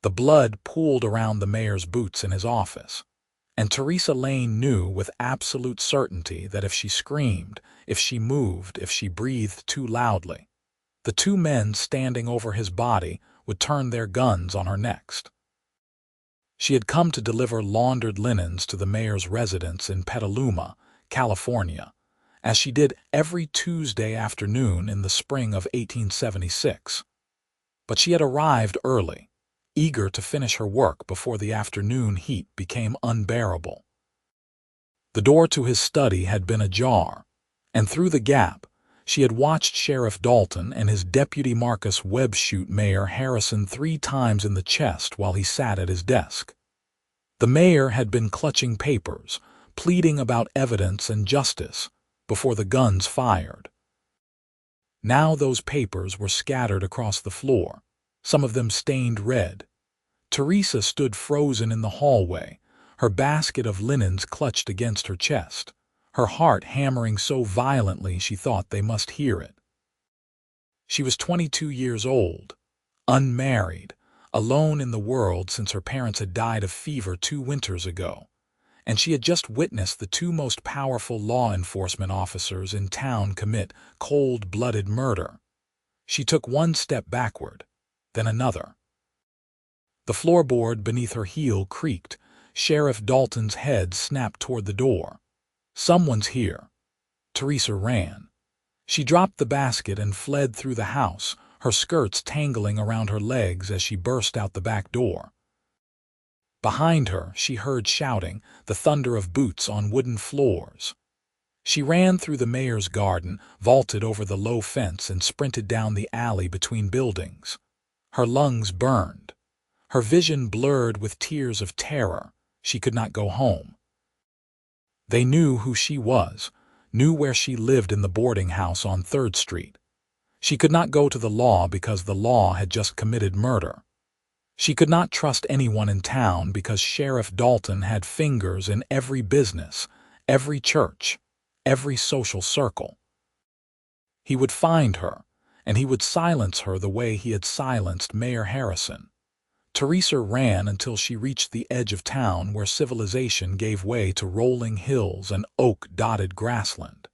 The blood pooled around the mayor's boots in his office, and Teresa Lane knew with absolute certainty that if she screamed, if she moved, if she breathed too loudly, the two men standing over his body would turn their guns on her next. She had come to deliver laundered linens to the mayor's residence in Petaluma, California, as she did every Tuesday afternoon in the spring of 1876. But she had arrived early, eager to finish her work before the afternoon heat became unbearable. The door to his study had been ajar, and through the gap, she had watched Sheriff Dalton and his deputy Marcus Webb shoot Mayor Harrison 3 times in the chest while he sat at his desk. The mayor had been clutching papers, pleading about evidence and justice, before the guns fired. Now those papers were scattered across the floor, some of them stained red. Teresa stood frozen in the hallway, her basket of linens clutched against her chest, her heart hammering so violently she thought they must hear it. She was 22 years old, unmarried, alone in the world since her parents had died of fever 2 winters ago, and she had just witnessed the 2 most powerful law enforcement officers in town commit cold-blooded murder. She took 1 step backward, then another. The floorboard beneath her heel creaked. Sheriff Dalton's head snapped toward the door. "Someone's here." Teresa ran. She dropped the basket and fled through the house, her skirts tangling around her legs as she burst out the back door. Behind her, she heard shouting, the thunder of boots on wooden floors. She ran through the mayor's garden, vaulted over the low fence, and sprinted down the alley between buildings. Her lungs burned. Her vision blurred with tears of terror. She could not go home. They knew who she was, knew where she lived in the boarding house on 3rd Street. She could not go to the law because the law had just committed murder. She could not trust anyone in town because Sheriff Dalton had fingers in every business, every church, every social circle. He would find her, and he would silence her the way he had silenced Mayor Harrison. Teresa ran until she reached the edge of town where civilization gave way to rolling hills and oak-dotted grassland.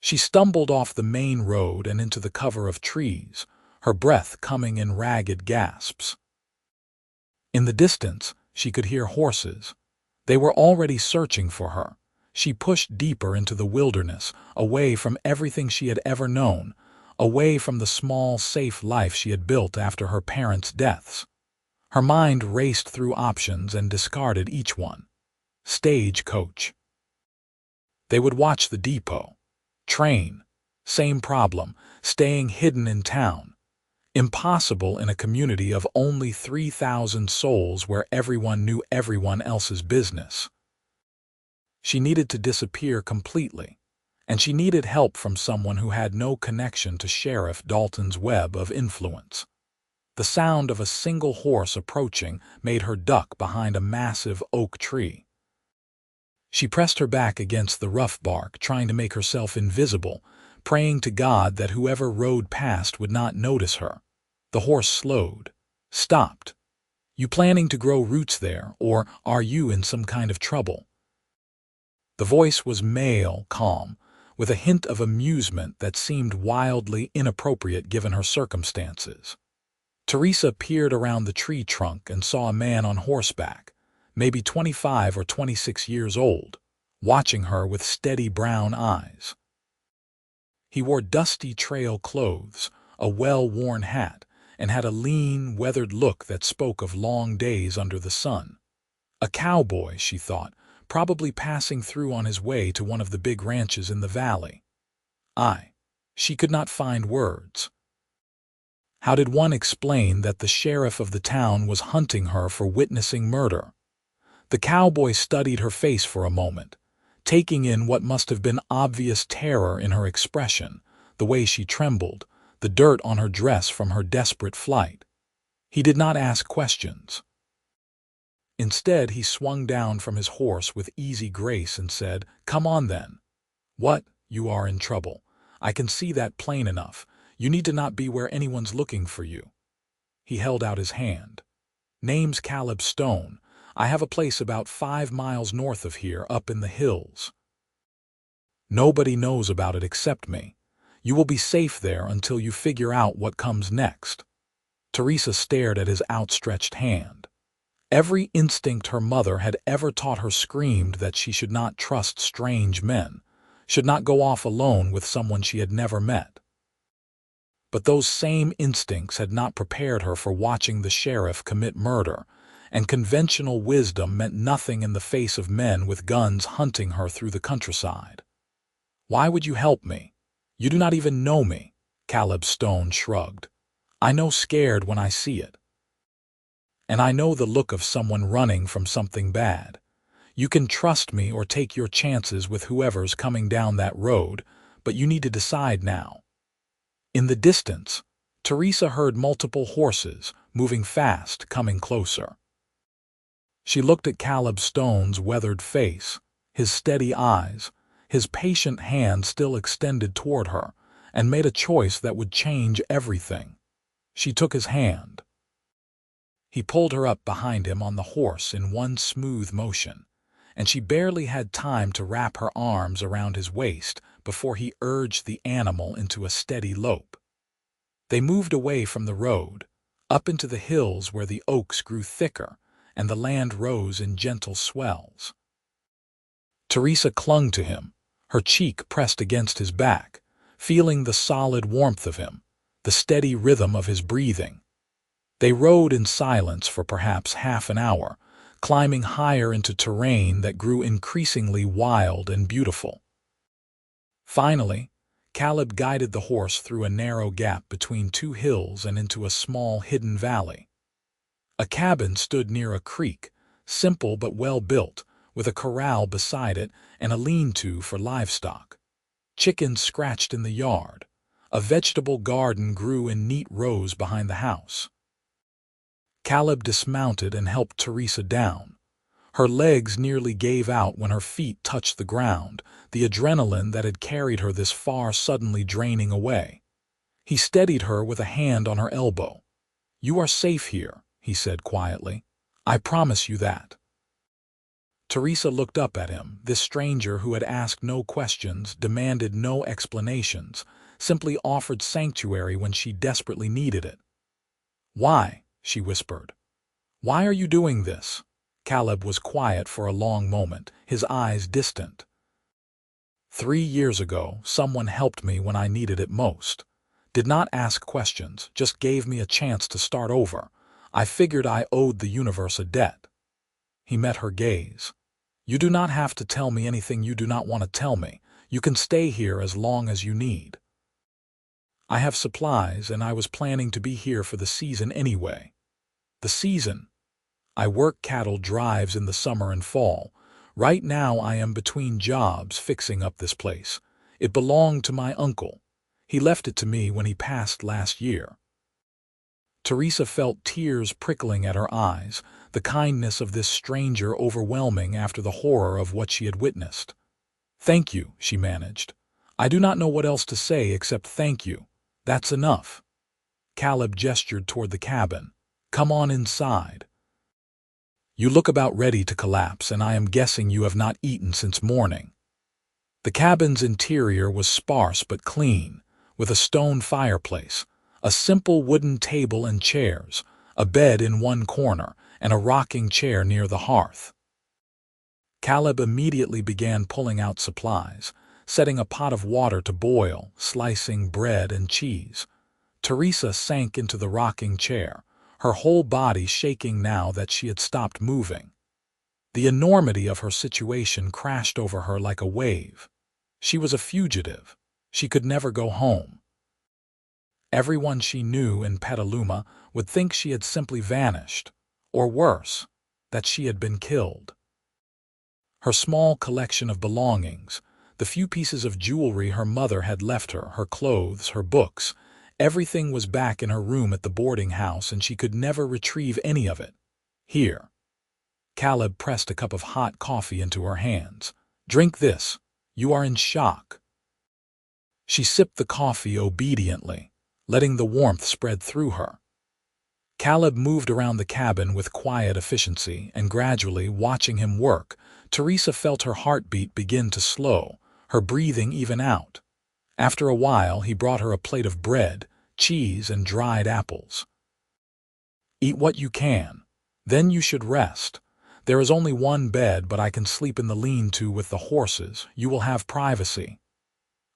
She stumbled off the main road and into the cover of trees, her breath coming in ragged gasps. In the distance, she could hear horses. They were already searching for her. She pushed deeper into the wilderness, away from everything she had ever known, away from the small, safe life she had built after her parents' deaths. Her mind raced through options and discarded each one. Stagecoach. They would watch the depot. Train. Same problem, staying hidden in town. Impossible in a community of only 3,000 souls where everyone knew everyone else's business. She needed to disappear completely, and she needed help from someone who had no connection to Sheriff Dalton's web of influence. The sound of a single horse approaching made her duck behind a massive oak tree. She pressed her back against the rough bark, trying to make herself invisible, praying to God that whoever rode past would not notice her. The horse slowed, stopped. "You planning to grow roots there, or are you in some kind of trouble?" The voice was male, calm, with a hint of amusement that seemed wildly inappropriate given her circumstances. Teresa peered around the tree trunk and saw a man on horseback, maybe 25 or 26 years old, watching her with steady brown eyes. He wore dusty trail clothes, a well-worn hat, and had a lean, weathered look that spoke of long days under the sun. A cowboy, she thought, probably passing through on his way to one of the big ranches in the valley. She could not find words. How did one explain that the sheriff of the town was hunting her for witnessing murder? The cowboy studied her face for a moment, taking in what must have been obvious terror in her expression, the way she trembled, the dirt on her dress from her desperate flight. He did not ask questions. Instead, he swung down from his horse with easy grace and said, "Come on then." "What? You are in trouble. I can see that plain enough. You need to not be where anyone's looking for you." He held out his hand. Name's Caleb Stone. I have a place about 5 miles north of here, up in the hills. Nobody knows about it except me. You will be safe there until you figure out what comes next." Teresa stared at his outstretched hand. Every instinct her mother had ever taught her screamed that she should not trust strange men, should not go off alone with someone she had never met. But those same instincts had not prepared her for watching the sheriff commit murder, and conventional wisdom meant nothing in the face of men with guns hunting her through the countryside. "Why would you help me? You do not even know me," Caleb Stone shrugged. "I know scared when I see it. And I know the look of someone running from something bad. You can trust me or take your chances with whoever's coming down that road, but you need to decide now." In the distance, Teresa heard multiple horses, moving fast, coming closer. She looked at Caleb Stone's weathered face, his steady eyes, his patient hand still extended toward her, and made a choice that would change everything. She took his hand. He pulled her up behind him on the horse in one smooth motion, and she barely had time to wrap her arms around his waist before he urged the animal into a steady lope. They moved away from the road, up into the hills where the oaks grew thicker and the land rose in gentle swells. Teresa clung to him, her cheek pressed against his back, feeling the solid warmth of him, the steady rhythm of his breathing. They rode in silence for perhaps half an hour, climbing higher into terrain that grew increasingly wild and beautiful. Finally, Caleb guided the horse through a narrow gap between two hills and into a small hidden valley. A cabin stood near a creek, simple but well built, with a corral beside it and a lean-to for livestock. Chickens scratched in the yard. A vegetable garden grew in neat rows behind the house. Caleb dismounted and helped Teresa down. Her legs nearly gave out when her feet touched the ground, the adrenaline that had carried her this far suddenly draining away. He steadied her with a hand on her elbow. "You are safe here," he said quietly. "I promise you that." Teresa looked up at him, this stranger who had asked no questions, demanded no explanations, simply offered sanctuary when she desperately needed it. "Why?" she whispered. "Why are you doing this?" Caleb was quiet for a long moment, his eyes distant. 3 years ago, someone helped me when I needed it most. Did not ask questions, just gave me a chance to start over. I figured I owed the universe a debt." He met her gaze. "You do not have to tell me anything you do not want to tell me. You can stay here as long as you need. I have supplies, and I was planning to be here for the season anyway." "The season?" "I work cattle drives in the summer and fall. Right now I am between jobs fixing up this place. It belonged to my uncle. He left it to me when he passed last year." Teresa felt tears prickling at her eyes, the kindness of this stranger overwhelming after the horror of what she had witnessed. "Thank you," she managed. "I do not know what else to say except thank you. That's enough." Caleb gestured toward the cabin. "Come on inside. You look about ready to collapse, and I am guessing you have not eaten since morning." The cabin's interior was sparse but clean, with a stone fireplace, a simple wooden table and chairs, a bed in one corner, and a rocking chair near the hearth. Caleb immediately began pulling out supplies, setting a pot of water to boil, slicing bread and cheese. Teresa sank into the rocking chair, her whole body shaking now that she had stopped moving. The enormity of her situation crashed over her like a wave. She was a fugitive. She could never go home. Everyone she knew in Petaluma would think she had simply vanished, or worse, that she had been killed. Her small collection of belongings, the few pieces of jewelry her mother had left her, her clothes, her books, everything was back in her room at the boarding house, and she could never retrieve any of it. "Here." Caleb pressed a cup of hot coffee into her hands. "Drink this. You are in shock." She sipped the coffee obediently, letting the warmth spread through her. Caleb moved around the cabin with quiet efficiency, and gradually, watching him work, Teresa felt her heartbeat begin to slow, her breathing even out. After a while, he brought her a plate of bread, cheese, and dried apples. "Eat what you can. Then you should rest. There is only one bed, but I can sleep in the lean-to with the horses. You will have privacy."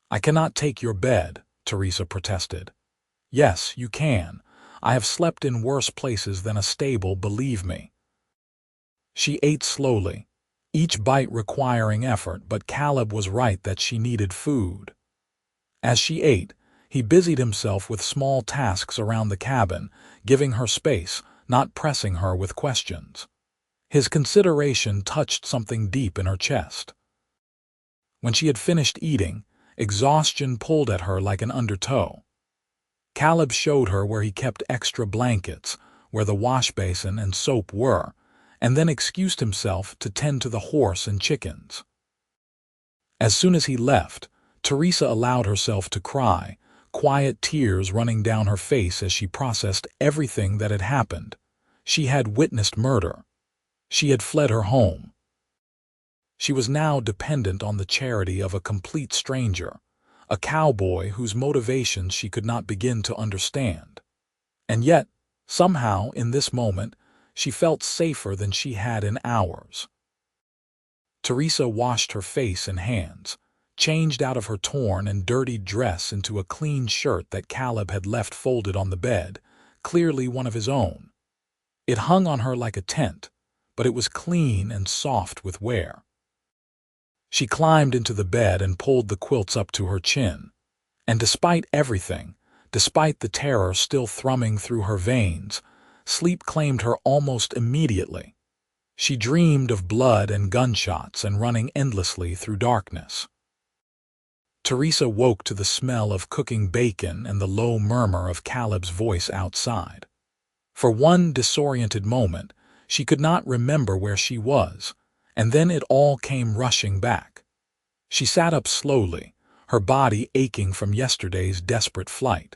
"I cannot take your bed," Teresa protested. "Yes, you can. I have slept in worse places than a stable, believe me." She ate slowly, each bite requiring effort, but Caleb was right that she needed food. As she ate, he busied himself with small tasks around the cabin, giving her space, not pressing her with questions. His consideration touched something deep in her chest. When she had finished eating, exhaustion pulled at her like an undertow. Caleb showed her where he kept extra blankets, where the wash basin and soap were, and then excused himself to tend to the horse and chickens. As soon as he left, Teresa allowed herself to cry, quiet tears running down her face as she processed everything that had happened. She had witnessed murder. She had fled her home. She was now dependent on the charity of a complete stranger, a cowboy whose motivations she could not begin to understand. And yet, somehow, in this moment, she felt safer than she had in hours. Teresa washed her face and hands, changed out of her torn and dirtied dress into a clean shirt that Caleb had left folded on the bed, clearly one of his own. It hung on her like a tent, but it was clean and soft with wear. She climbed into the bed and pulled the quilts up to her chin. And despite everything, despite the terror still thrumming through her veins, sleep claimed her almost immediately. She dreamed of blood and gunshots and running endlessly through darkness. Teresa woke to the smell of cooking bacon and the low murmur of Caleb's voice outside. For one disoriented moment, she could not remember where she was, and then it all came rushing back. She sat up slowly, her body aching from yesterday's desperate flight.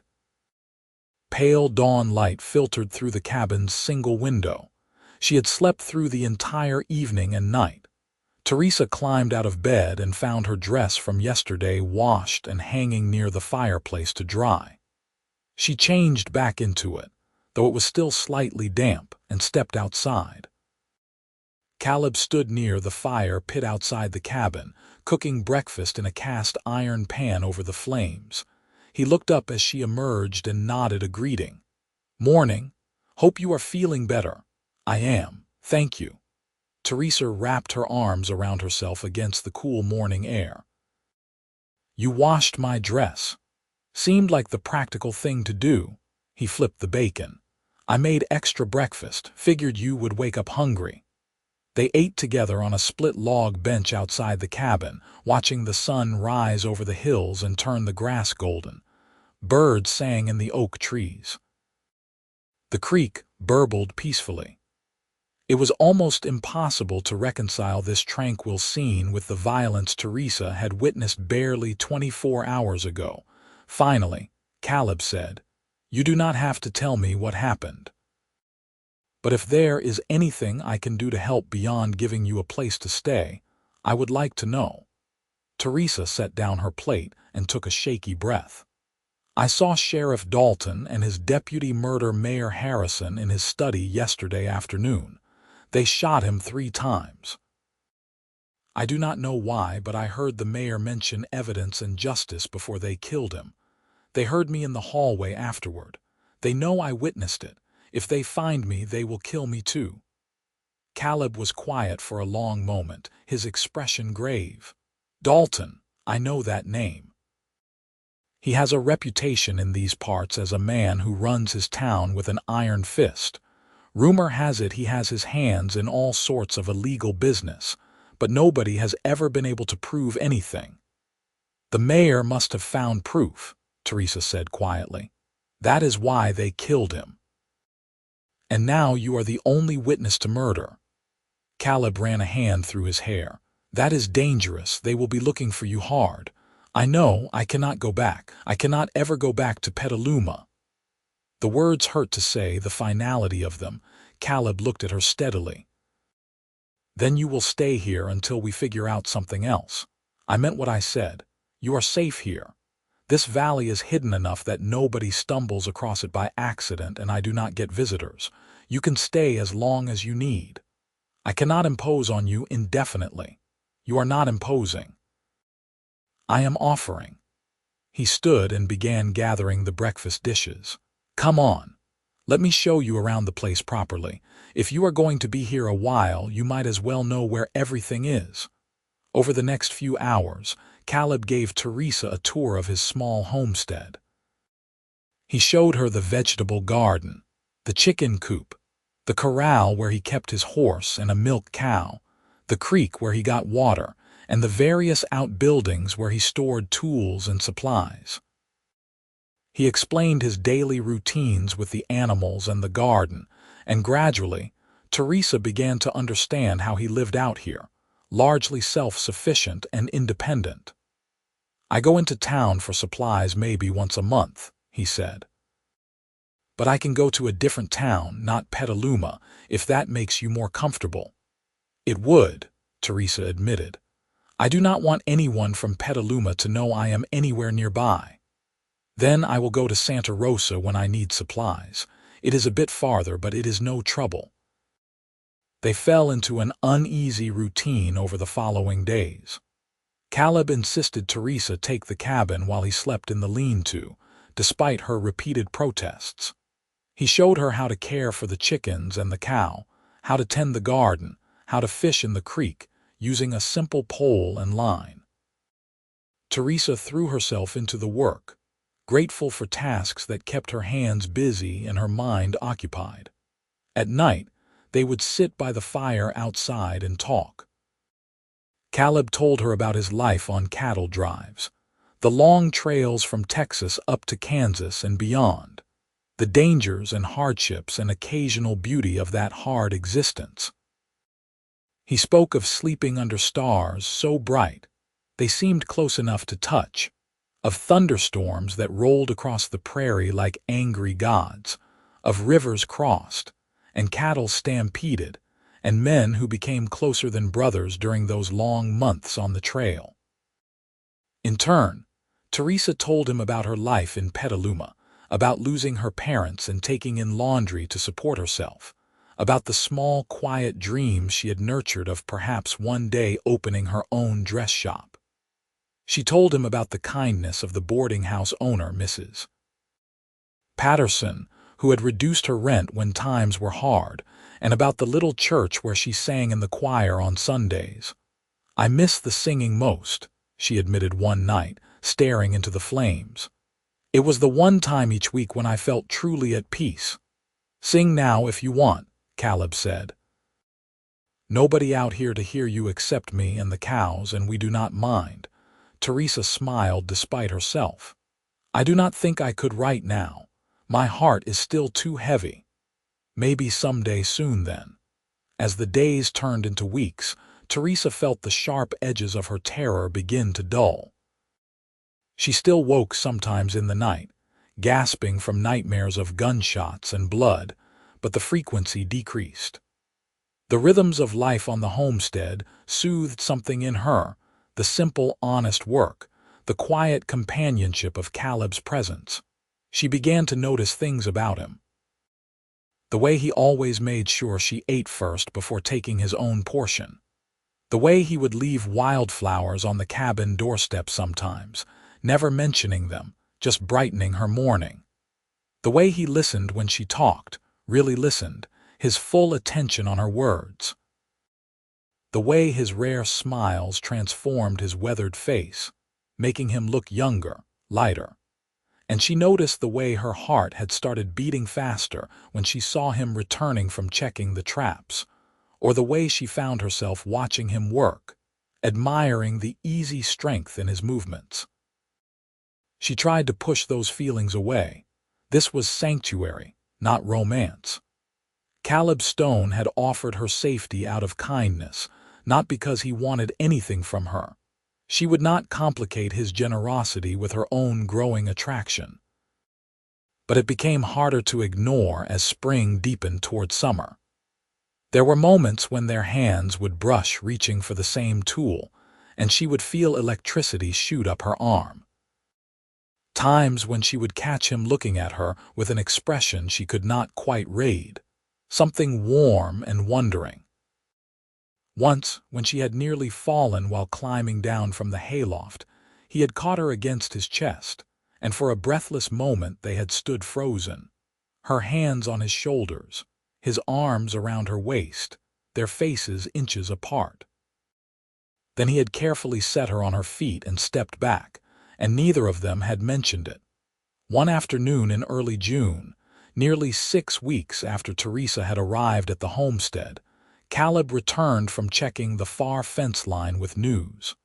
Pale dawn light filtered through the cabin's single window. She had slept through the entire evening and night. Teresa climbed out of bed and found her dress from yesterday washed and hanging near the fireplace to dry. She changed back into it, though it was still slightly damp, and stepped outside. Caleb stood near the fire pit outside the cabin, cooking breakfast in a cast-iron pan over the flames. He looked up as she emerged and nodded a greeting. "Morning. Hope you are feeling better." "I am, thank you." Teresa wrapped her arms around herself against the cool morning air. "You washed my dress." Seemed like the practical thing to do. He flipped the bacon. "I made extra breakfast, figured you would wake up hungry." They ate together on a split log bench outside the cabin, watching the sun rise over the hills and turn the grass golden. Birds sang in the oak trees. The creek burbled peacefully. It was almost impossible to reconcile this tranquil scene with the violence Teresa had witnessed barely 24 hours ago. Finally, Caleb said, "You do not have to tell me what happened. But if there is anything I can do to help beyond giving you a place to stay, I would like to know." Teresa set down her plate and took a shaky breath. "I saw Sheriff Dalton and his deputy murder Mayor Harrison in his study yesterday afternoon. They shot him 3 times. I do not know why, but I heard the mayor mention evidence and justice before they killed him. They heard me in the hallway afterward. They know I witnessed it. If they find me, they will kill me too." Caleb was quiet for a long moment, his expression grave. "Dalton, I know that name. He has a reputation in these parts as a man who runs his town with an iron fist. Rumor has it he has his hands in all sorts of illegal business, but nobody has ever been able to prove anything." "The mayor must have found proof," Teresa said quietly. "That is why they killed him. And now you are the only witness to murder." Caleb ran a hand through his hair. "That is dangerous. They will be looking for you hard. I know I cannot go back. I cannot ever go back to Petaluma." The words hurt to say, the finality of them. Caleb looked at her steadily. Then you will stay here until we figure out something else. I meant what I said. You are safe here. This valley is hidden enough that nobody stumbles across it by accident, and I do not get visitors. You can stay as long as you need. I cannot impose on you indefinitely. You are not imposing. I am offering. He stood and began gathering the breakfast dishes. Come on. Let me show you around the place properly. If you are going to be here a while, you might as well know where everything is. Over the next few hours, Caleb gave Teresa a tour of his small homestead. He showed her the vegetable garden, the chicken coop, the corral where he kept his horse and a milk cow, the creek where he got water, and the various outbuildings where he stored tools and supplies. He explained his daily routines with the animals and the garden, and gradually, Teresa began to understand how he lived out here, largely self-sufficient and independent. I go into town for supplies maybe once a month, he said. But I can go to a different town, not Petaluma, if that makes you more comfortable. It would, Teresa admitted. I do not want anyone from Petaluma to know I am anywhere nearby. Then I will go to Santa Rosa when I need supplies. It is a bit farther, but it is no trouble. They fell into an uneasy routine over the following days. Caleb insisted Teresa take the cabin while he slept in the lean-to, despite her repeated protests. He showed her how to care for the chickens and the cow, how to tend the garden, how to fish in the creek, using a simple pole and line. Teresa threw herself into the work, grateful for tasks that kept her hands busy and her mind occupied. At night, they would sit by the fire outside and talk. Caleb told her about his life on cattle drives, the long trails from Texas up to Kansas and beyond, the dangers and hardships and occasional beauty of that hard existence. He spoke of sleeping under stars so bright they seemed close enough to touch, of thunderstorms that rolled across the prairie like angry gods, of rivers crossed, and cattle stampeded, and men who became closer than brothers during those long months on the trail. In turn, Teresa told him about her life in Petaluma, about losing her parents and taking in laundry to support herself, about the small, quiet dreams she had nurtured of perhaps one day opening her own dress shop. She told him about the kindness of the boarding house owner, Mrs. Patterson, who had reduced her rent when times were hard, and about the little church where she sang in the choir on Sundays. I miss the singing most, she admitted one night, staring into the flames. It was the one time each week when I felt truly at peace. Sing now if you want, Caleb said. Nobody out here to hear you except me and the cows, and we do not mind. Teresa smiled despite herself. I do not think I could right now. My heart is still too heavy. Maybe someday soon then. As the days turned into weeks, Teresa felt the sharp edges of her terror begin to dull. She still woke sometimes in the night, gasping from nightmares of gunshots and blood, but the frequency decreased. The rhythms of life on the homestead soothed something in her, the simple, honest work, the quiet companionship of Caleb's presence. She began to notice things about him. The way he always made sure she ate first before taking his own portion. The way he would leave wildflowers on the cabin doorstep sometimes, never mentioning them, just brightening her morning. The way he listened when she talked, really listened, his full attention on her words. The way his rare smiles transformed his weathered face, making him look younger, lighter. And she noticed the way her heart had started beating faster when she saw him returning from checking the traps, or the way she found herself watching him work, admiring the easy strength in his movements. She tried to push those feelings away. This was sanctuary, not romance. Caleb Stone had offered her safety out of kindness, not because he wanted anything from her. She would not complicate his generosity with her own growing attraction. but it became harder to ignore as spring deepened toward summer. There were moments when their hands would brush reaching for the same tool, and she would feel electricity shoot up her arm. Times when she would catch him looking at her with an expression she could not quite read, something warm and wondering. Once, when she had nearly fallen while climbing down from the hayloft, he had caught her against his chest, and for a breathless moment they had stood frozen, her hands on his shoulders, his arms around her waist, their faces inches apart. Then he had carefully set her on her feet and stepped back, and neither of them had mentioned it. One afternoon in early June, nearly 6 weeks after Teresa had arrived at the homestead, Caleb returned from checking the far fence line with news.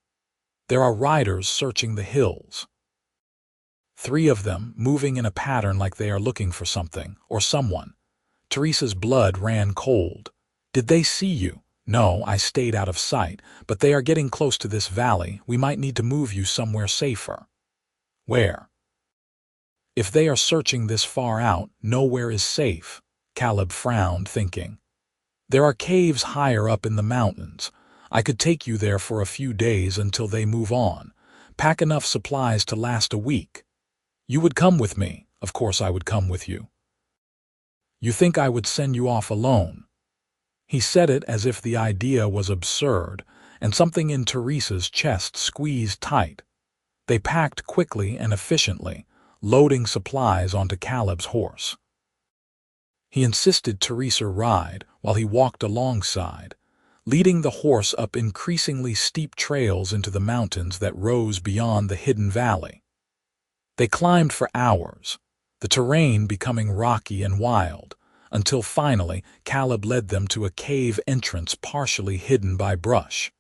There are riders searching the hills. 3 of them, moving in a pattern like they are looking for something or someone. Teresa's blood ran cold. Did they see you? No, I stayed out of sight, but they are getting close to this valley. We might need to move you somewhere safer. Where? If they are searching this far out, nowhere is safe. Caleb frowned, thinking. There are caves higher up in the mountains. I could take you there for a few days until they move on. Pack enough supplies to last a week. You would come with me. Of course I would come with you. You think I would send you off alone? He said it as if the idea was absurd, and something in Teresa's chest squeezed tight. They packed quickly and efficiently, loading supplies onto Caleb's horse. He insisted Teresa ride while he walked alongside, leading the horse up increasingly steep trails into the mountains that rose beyond the hidden valley. They climbed for hours, the terrain becoming rocky and wild, until finally Caleb led them to a cave entrance partially hidden by brush.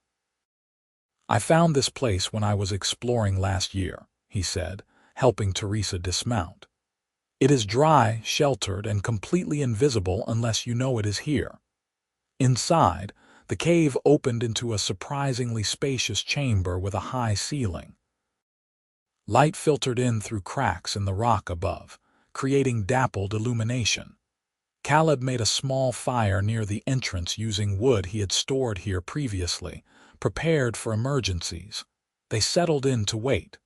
I found this place when I was exploring last year, he said, helping Teresa dismount. It is dry, sheltered, and completely invisible unless you know it is here. Inside, the cave opened into a surprisingly spacious chamber with a high ceiling. Light filtered in through cracks in the rock above, creating dappled illumination. Caleb made a small fire near the entrance using wood he had stored here previously, prepared for emergencies. They settled in to wait.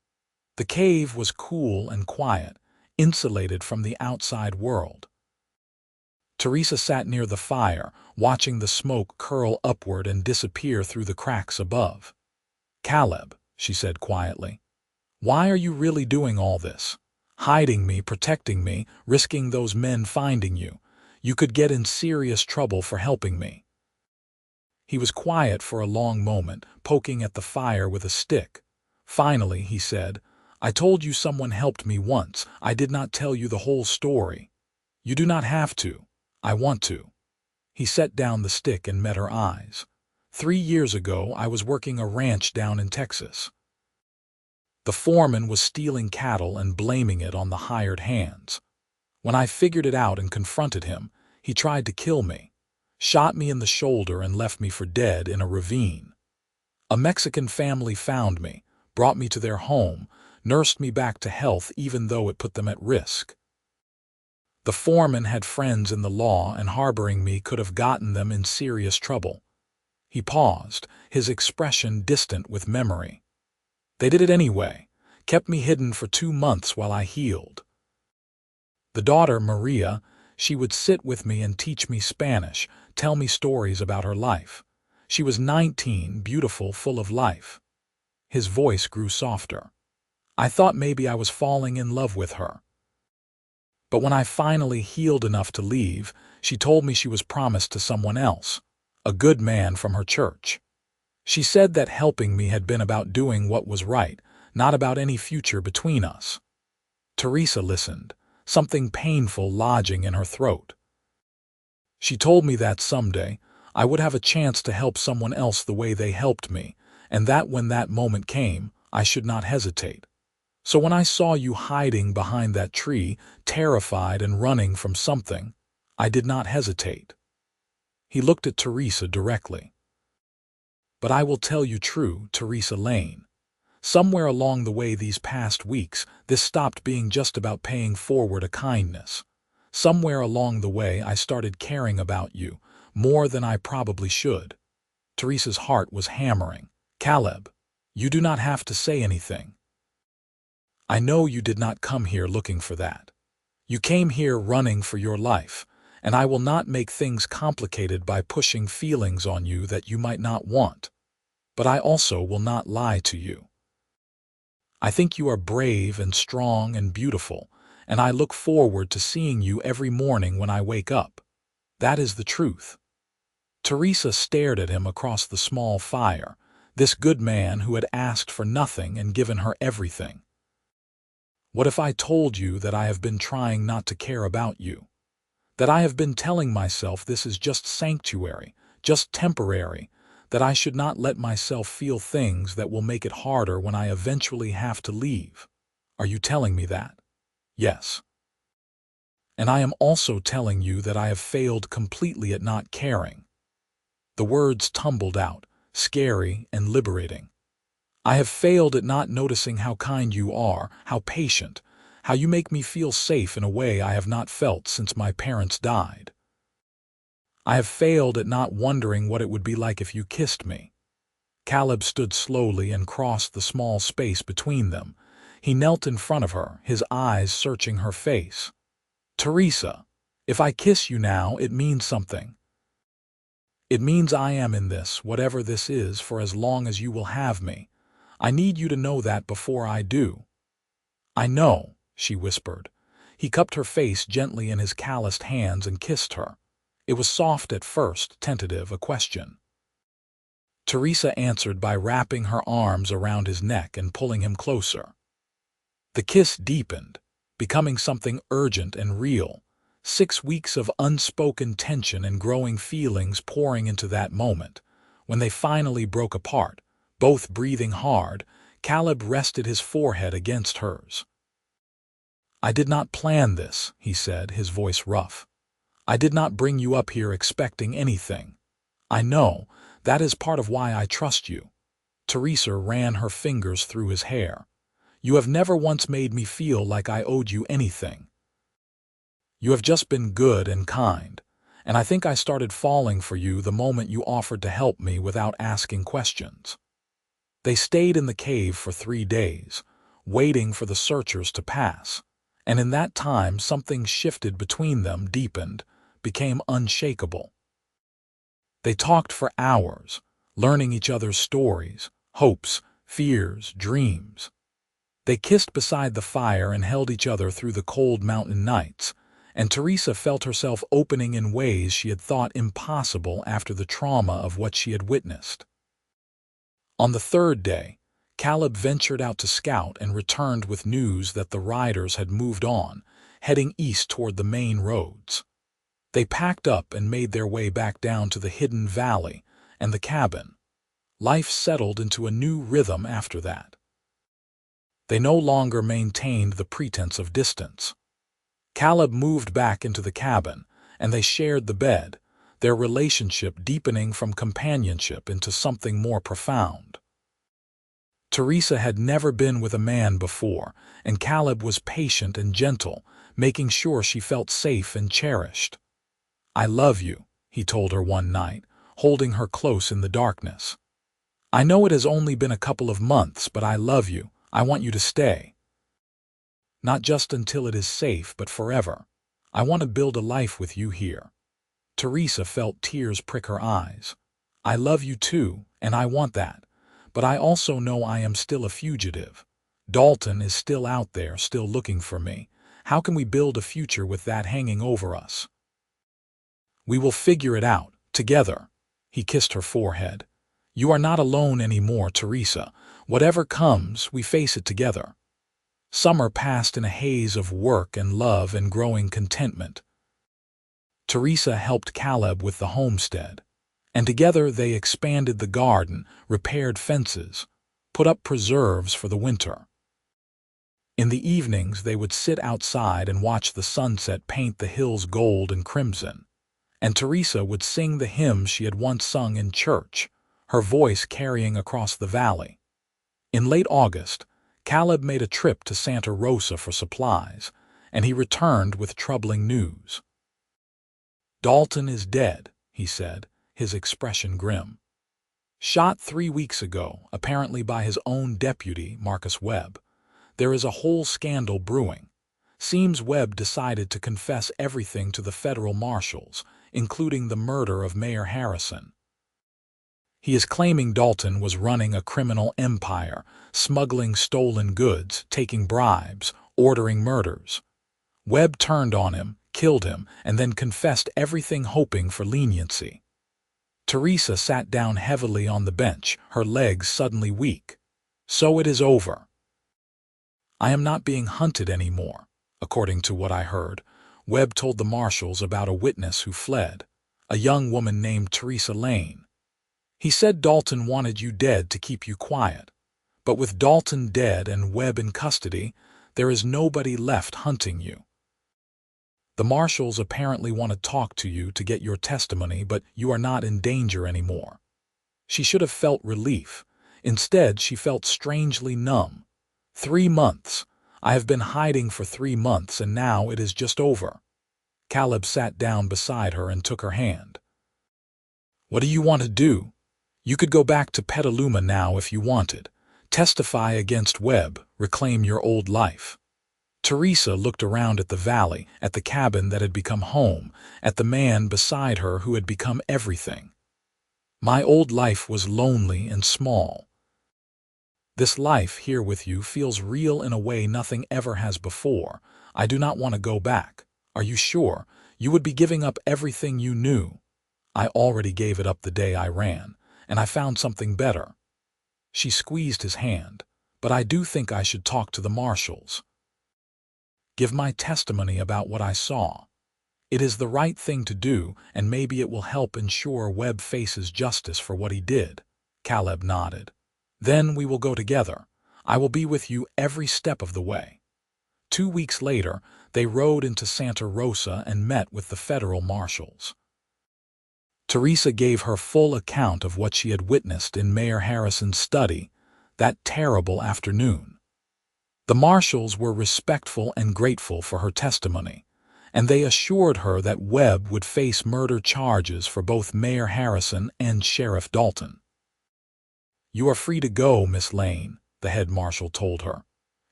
The cave was cool and quiet, insulated from the outside world. Teresa sat near the fire, watching the smoke curl upward and disappear through the cracks above. Caleb, she said quietly, why are you really doing all this? Hiding me, protecting me, risking those men finding you. You could get in serious trouble for helping me. He was quiet for a long moment, poking at the fire with a stick. Finally, he said, I told you someone helped me once. I did not tell you the whole story. You do not have to. I want to. He set down the stick and met her eyes. 3 years ago, I was working a ranch down in Texas. The foreman was stealing cattle and blaming it on the hired hands. When I figured it out and confronted him, he tried to kill me, shot me in the shoulder and left me for dead in a ravine. A Mexican family found me, brought me to their home, nursed me back to health even though it put them at risk. The foreman had friends in the law and harboring me could have gotten them in serious trouble. He paused, his expression distant with memory. They did it anyway, kept me hidden for 2 months while I healed. The daughter, Maria, she would sit with me and teach me Spanish, tell me stories about her life. She was 19, beautiful, full of life. His voice grew softer. I thought maybe I was falling in love with her. But when I finally healed enough to leave, she told me she was promised to someone else, a good man from her church. She said that helping me had been about doing what was right, not about any future between us. Teresa listened, something painful lodging in her throat. She told me that someday I would have a chance to help someone else the way they helped me, and that when that moment came, I should not hesitate. So when I saw you hiding behind that tree, terrified and running from something, I did not hesitate. He looked at Teresa directly. But I will tell you true, Teresa Lane. Somewhere along the way these past weeks, this stopped being just about paying forward a kindness. Somewhere along the way I started caring about you, more than I probably should. Teresa's heart was hammering. Caleb, you do not have to say anything. I know you did not come here looking for that. You came here running for your life, and I will not make things complicated by pushing feelings on you that you might not want. But I also will not lie to you. I think you are brave and strong and beautiful, and I look forward to seeing you every morning when I wake up. That is the truth. Teresa stared at him across the small fire, this good man who had asked for nothing and given her everything. What if I told you that I have been trying not to care about you? That I have been telling myself this is just sanctuary, just temporary, that I should not let myself feel things that will make it harder when I eventually have to leave. Are you telling me that? Yes. And I am also telling you that I have failed completely at not caring. The words tumbled out, scary and liberating. I have failed at not noticing how kind you are, how patient, how you make me feel safe in a way I have not felt since my parents died. I have failed at not wondering what it would be like if you kissed me. Caleb stood slowly and crossed the small space between them. He knelt in front of her, his eyes searching her face. Teresa, if I kiss you now, it means something. It means I am in this, whatever this is, for as long as you will have me. I need you to know that before I do. I know, she whispered. He cupped her face gently in his calloused hands and kissed her. It was soft at first, tentative, a question. Teresa answered by wrapping her arms around his neck and pulling him closer. The kiss deepened, becoming something urgent and real. 6 weeks of unspoken tension and growing feelings pouring into that moment. When they finally broke apart, both breathing hard, Caleb rested his forehead against hers. I did not plan this, he said, his voice rough. I did not bring you up here expecting anything. I know, that is part of why I trust you. Teresa ran her fingers through his hair. You have never once made me feel like I owed you anything. You have just been good and kind, and I think I started falling for you the moment you offered to help me without asking questions. They stayed in the cave for 3 days, waiting for the searchers to pass, and in that time something shifted between them, deepened, became unshakable. They talked for hours, learning each other's stories, hopes, fears, dreams. They kissed beside the fire and held each other through the cold mountain nights, and Teresa felt herself opening in ways she had thought impossible after the trauma of what she had witnessed. On the 3rd day, Caleb ventured out to scout and returned with news that the riders had moved on, heading east toward the main roads. They packed up and made their way back down to the hidden valley and the cabin. Life settled into a new rhythm after that. They no longer maintained the pretense of distance. Caleb moved back into the cabin, and they shared the bed, their relationship deepening from companionship into something more profound. Teresa had never been with a man before, and Caleb was patient and gentle, making sure she felt safe and cherished. I love you, he told her one night, holding her close in the darkness. I know it has only been a couple of months, but I love you. I want you to stay. Not just until it is safe, but forever. I want to build a life with you here. Teresa felt tears prick her eyes. I love you too, and I want that. But I also know I am still a fugitive. Dalton is still out there, still looking for me. How can we build a future with that hanging over us? We will figure it out, together. He kissed her forehead. You are not alone anymore, Teresa. Whatever comes, we face it together. Summer passed in a haze of work and love and growing contentment. Teresa helped Caleb with the homestead, and together they expanded the garden, repaired fences, put up preserves for the winter. In the evenings they would sit outside and watch the sunset paint the hills gold and crimson, and Teresa would sing the hymns she had once sung in church, her voice carrying across the valley. In late August, Caleb made a trip to Santa Rosa for supplies, and he returned with troubling news. "Dalton is dead," he said, his expression grim. "Shot 3 weeks ago, apparently by his own deputy, Marcus Webb. There is a whole scandal brewing. Seems Webb decided to confess everything to the federal marshals, including the murder of Mayor Harrison. He is claiming Dalton was running a criminal empire, smuggling stolen goods, taking bribes, ordering murders. Webb turned on him, killed him, and then confessed everything, hoping for leniency." Teresa sat down heavily on the bench, her legs suddenly weak. "So it is over. I am not being hunted anymore, according to what I heard." Webb told the marshals about a witness who fled, a young woman named Teresa Lane. "He said Dalton wanted you dead to keep you quiet. But with Dalton dead and Webb in custody, there is nobody left hunting you. The marshals apparently want to talk to you to get your testimony, but you are not in danger anymore." She should have felt relief. Instead, she felt strangely numb. 3 months. I have been hiding for 3 months, and now it is just over. Caleb sat down beside her and took her hand. "What do you want to do? You could go back to Petaluma now if you wanted. Testify against Webb, reclaim your old life." Teresa looked around at the valley, at the cabin that had become home, at the man beside her who had become everything. "My old life was lonely and small. This life here with you feels real in a way nothing ever has before. I do not want to go back. Are you sure? You would be giving up everything you knew." "I already gave it up the day I ran, and I found something better." She squeezed his hand. "But I do think I should talk to the marshals. Give my testimony about what I saw. It is the right thing to do, and maybe it will help ensure Webb faces justice for what he did." Caleb nodded. "Then we will go together. I will be with you every step of the way." 2 weeks later, they rode into Santa Rosa and met with the federal marshals. Teresa gave her full account of what she had witnessed in Mayor Harrison's study that terrible afternoon. The marshals were respectful and grateful for her testimony, and they assured her that Webb would face murder charges for both Mayor Harrison and Sheriff Dalton. "You are free to go, Miss Lane," the head marshal told her.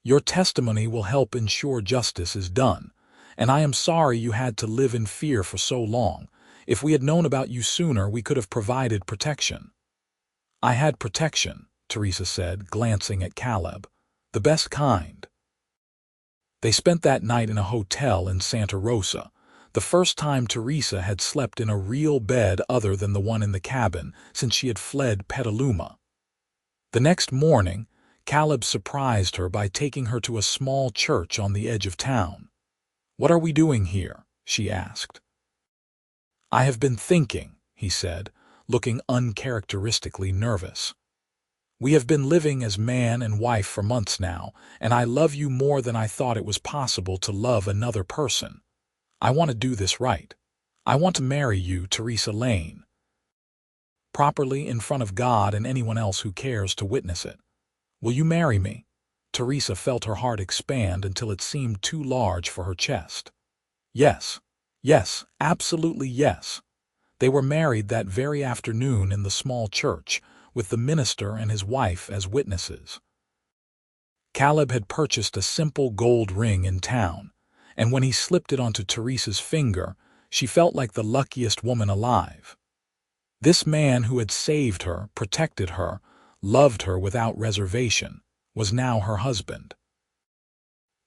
"Your testimony will help ensure justice is done, and I am sorry you had to live in fear for so long. If we had known about you sooner, we could have provided protection." "I had protection," Teresa said, glancing at Caleb. "The best kind." They spent that night in a hotel in Santa Rosa, the first time Teresa had slept in a real bed other than the one in the cabin since she had fled Petaluma. The next morning, Caleb surprised her by taking her to a small church on the edge of town. "What are we doing here?" she asked. "I have been thinking," he said, looking uncharacteristically nervous. "We have been living as man and wife for months now, and I love you more than I thought it was possible to love another person. I want to do this right. I want to marry you, Teresa Lane, properly in front of God and anyone else who cares to witness it. Will you marry me?" Teresa felt her heart expand until it seemed too large for her chest. Yes, yes, absolutely yes. They were married that very afternoon in the small church, with the minister and his wife as witnesses. Caleb had purchased a simple gold ring in town, and when he slipped it onto Teresa's finger, she felt like the luckiest woman alive. This man who had saved her, protected her, loved her without reservation, was now her husband.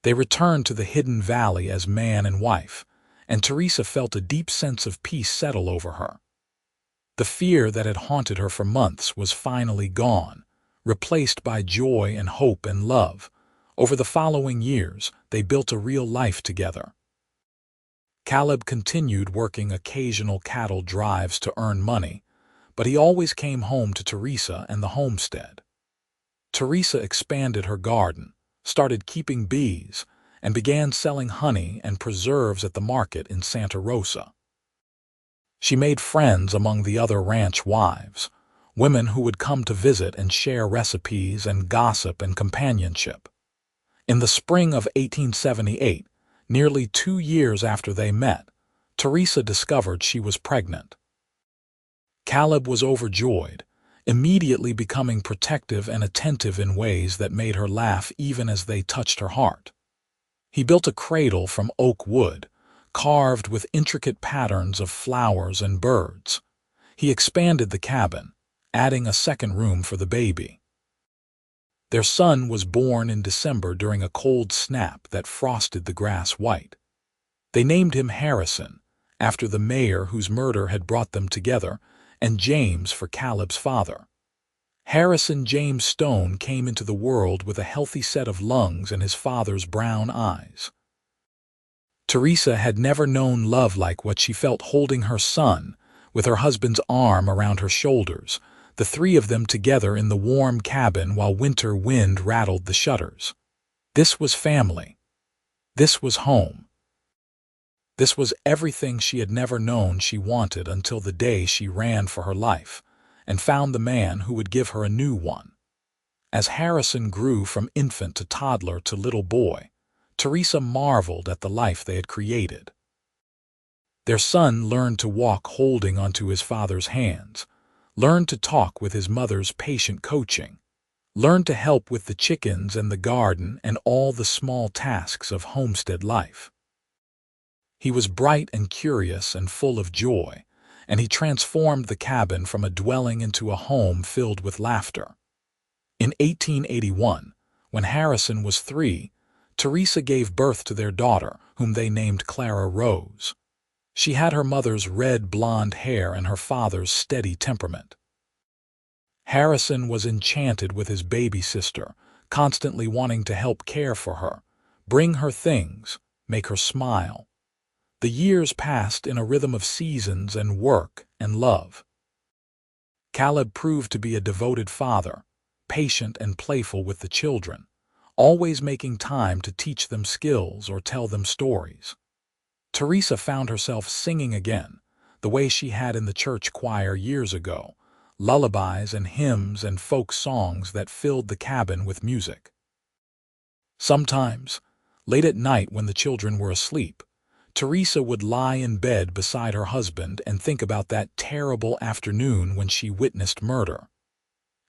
They returned to the hidden valley as man and wife, and Teresa felt a deep sense of peace settle over her. The fear that had haunted her for months was finally gone, replaced by joy and hope and love. Over the following years, they built a real life together. Caleb continued working occasional cattle drives to earn money, but he always came home to Teresa and the homestead. Teresa expanded her garden, started keeping bees, and began selling honey and preserves at the market in Santa Rosa. She made friends among the other ranch wives. women who would come to visit and share recipes and gossip and companionship. In the spring of 1878, nearly 2 years after they met, Teresa discovered she was pregnant. Caleb was overjoyed, immediately becoming protective and attentive in ways that made her laugh even as they touched her heart. He built a cradle from oak wood, carved with intricate patterns of flowers and birds. He expanded the cabin, adding a second room for the baby. Their son was born in December during a cold snap that frosted the grass white. They named him Harrison, after the mayor whose murder had brought them together, and James for Caleb's father. Harrison James Stone came into the world with a healthy set of lungs and his father's brown eyes. Teresa had never known love like what she felt holding her son, with her husband's arm around her shoulders, the three of them together in the warm cabin while winter wind rattled the shutters. This was family. This was home. This was everything she had never known she wanted until the day she ran for her life and found the man who would give her a new one. As Harrison grew from infant to toddler to little boy, Teresa marveled at the life they had created. Their son learned to walk holding onto his father's hands, learned to talk with his mother's patient coaching, learned to help with the chickens and the garden and all the small tasks of homestead life. He was bright and curious and full of joy, and he transformed the cabin from a dwelling into a home filled with laughter. In 1881, when Harrison was 3, Teresa gave birth to their daughter, whom they named Clara Rose. She had her mother's red blonde hair and her father's steady temperament. Harrison was enchanted with his baby sister, constantly wanting to help care for her, bring her things, make her smile. The years passed in a rhythm of seasons and work and love. Caleb proved to be a devoted father, patient and playful with the children, always making time to teach them skills or tell them stories. Teresa found herself singing again, the way she had in the church choir years ago, lullabies and hymns and folk songs that filled the cabin with music. Sometimes, late at night when the children were asleep, Teresa would lie in bed beside her husband and think about that terrible afternoon when she witnessed murder.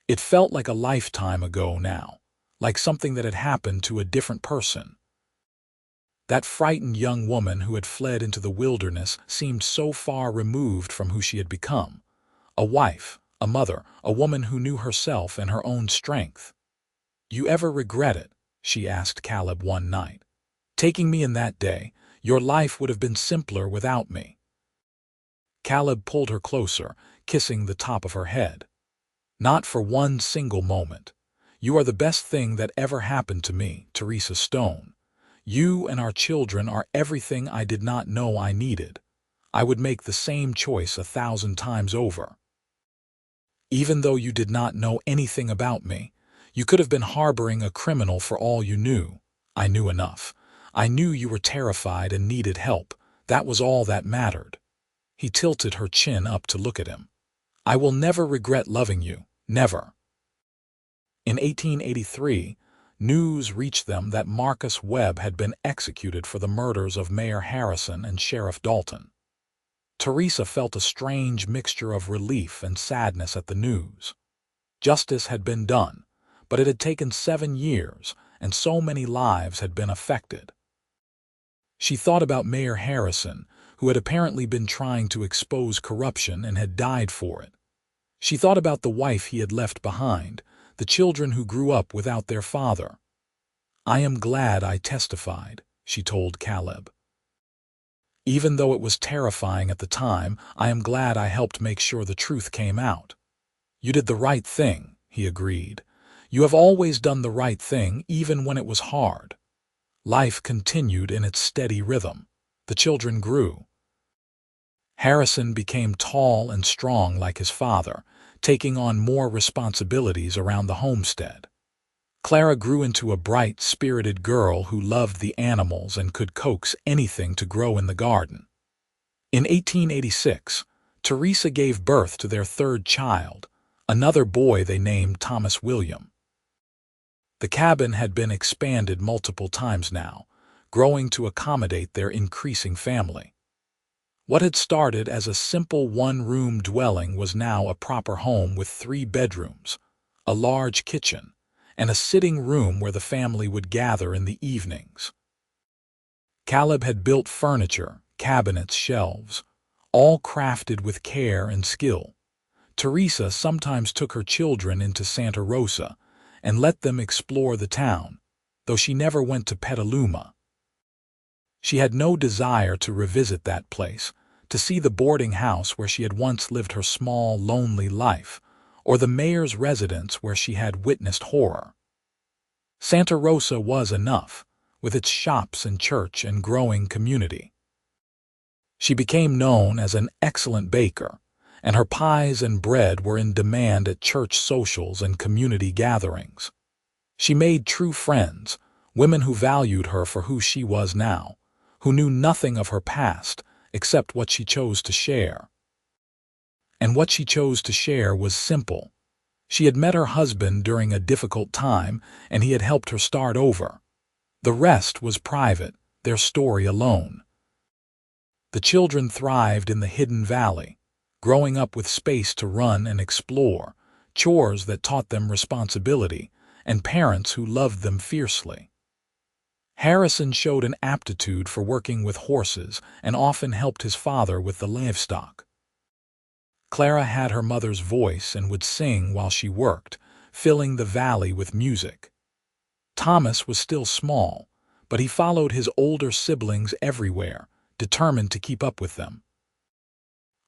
It felt like a lifetime ago now, like something that had happened to a different person. That frightened young woman who had fled into the wilderness seemed so far removed from who she had become. A wife, a mother, a woman who knew herself and her own strength. "You ever regret it?" she asked Caleb one night. "Taking me in that day, your life would have been simpler without me." Caleb pulled her closer, kissing the top of her head. "Not for one single moment. You are the best thing that ever happened to me, Teresa Stone. You and our children are everything I did not know I needed. I would make the same choice 1,000 times over. Even though you did not know anything about me, you could have been harboring a criminal for all you knew. I knew enough. I knew you were terrified and needed help. That was all that mattered." He tilted her chin up to look at him. "I will never regret loving you, never." In 1883, news reached them that Marcus Webb had been executed for the murders of Mayor Harrison and Sheriff Dalton. Teresa felt a strange mixture of relief and sadness at the news. Justice had been done, but it had taken 7 years, and so many lives had been affected. She thought about Mayor Harrison, who had apparently been trying to expose corruption and had died for it. She thought about the wife he had left behind, the children who grew up without their father. "I am glad I testified," she told Caleb. "Even though it was terrifying at the time, I am glad I helped make sure the truth came out." "You did the right thing," he agreed. "You have always done the right thing, even when it was hard." Life continued in its steady rhythm. The children grew. Harrison became tall and strong like his father, taking on more responsibilities around the homestead. Clara grew into a bright, spirited girl who loved the animals and could coax anything to grow in the garden. In 1886, Teresa gave birth to their third child, another boy they named Thomas William. The cabin had been expanded multiple times now, growing to accommodate their increasing family. What had started as a simple one-room dwelling was now a proper home with 3 bedrooms, a large kitchen, and a sitting room where the family would gather in the evenings. Caleb had built furniture, cabinets, shelves, all crafted with care and skill. Teresa sometimes took her children into Santa Rosa and let them explore the town, though she never went to Petaluma. She had no desire to revisit that place, to see the boarding house where she had once lived her small, lonely life, or the mayor's residence where she had witnessed horror. Santa Rosa was enough, with its shops and church and growing community. She became known as an excellent baker, and her pies and bread were in demand at church socials and community gatherings. She made true friends, women who valued her for who she was now, who knew nothing of her past except what she chose to share. And what she chose to share was simple. She had met her husband during a difficult time, and he had helped her start over. The rest was private, their story alone. The children thrived in the hidden valley, growing up with space to run and explore, chores that taught them responsibility, and parents who loved them fiercely. Harrison showed an aptitude for working with horses and often helped his father with the livestock. Clara had her mother's voice and would sing while she worked, filling the valley with music. Thomas was still small, but he followed his older siblings everywhere, determined to keep up with them.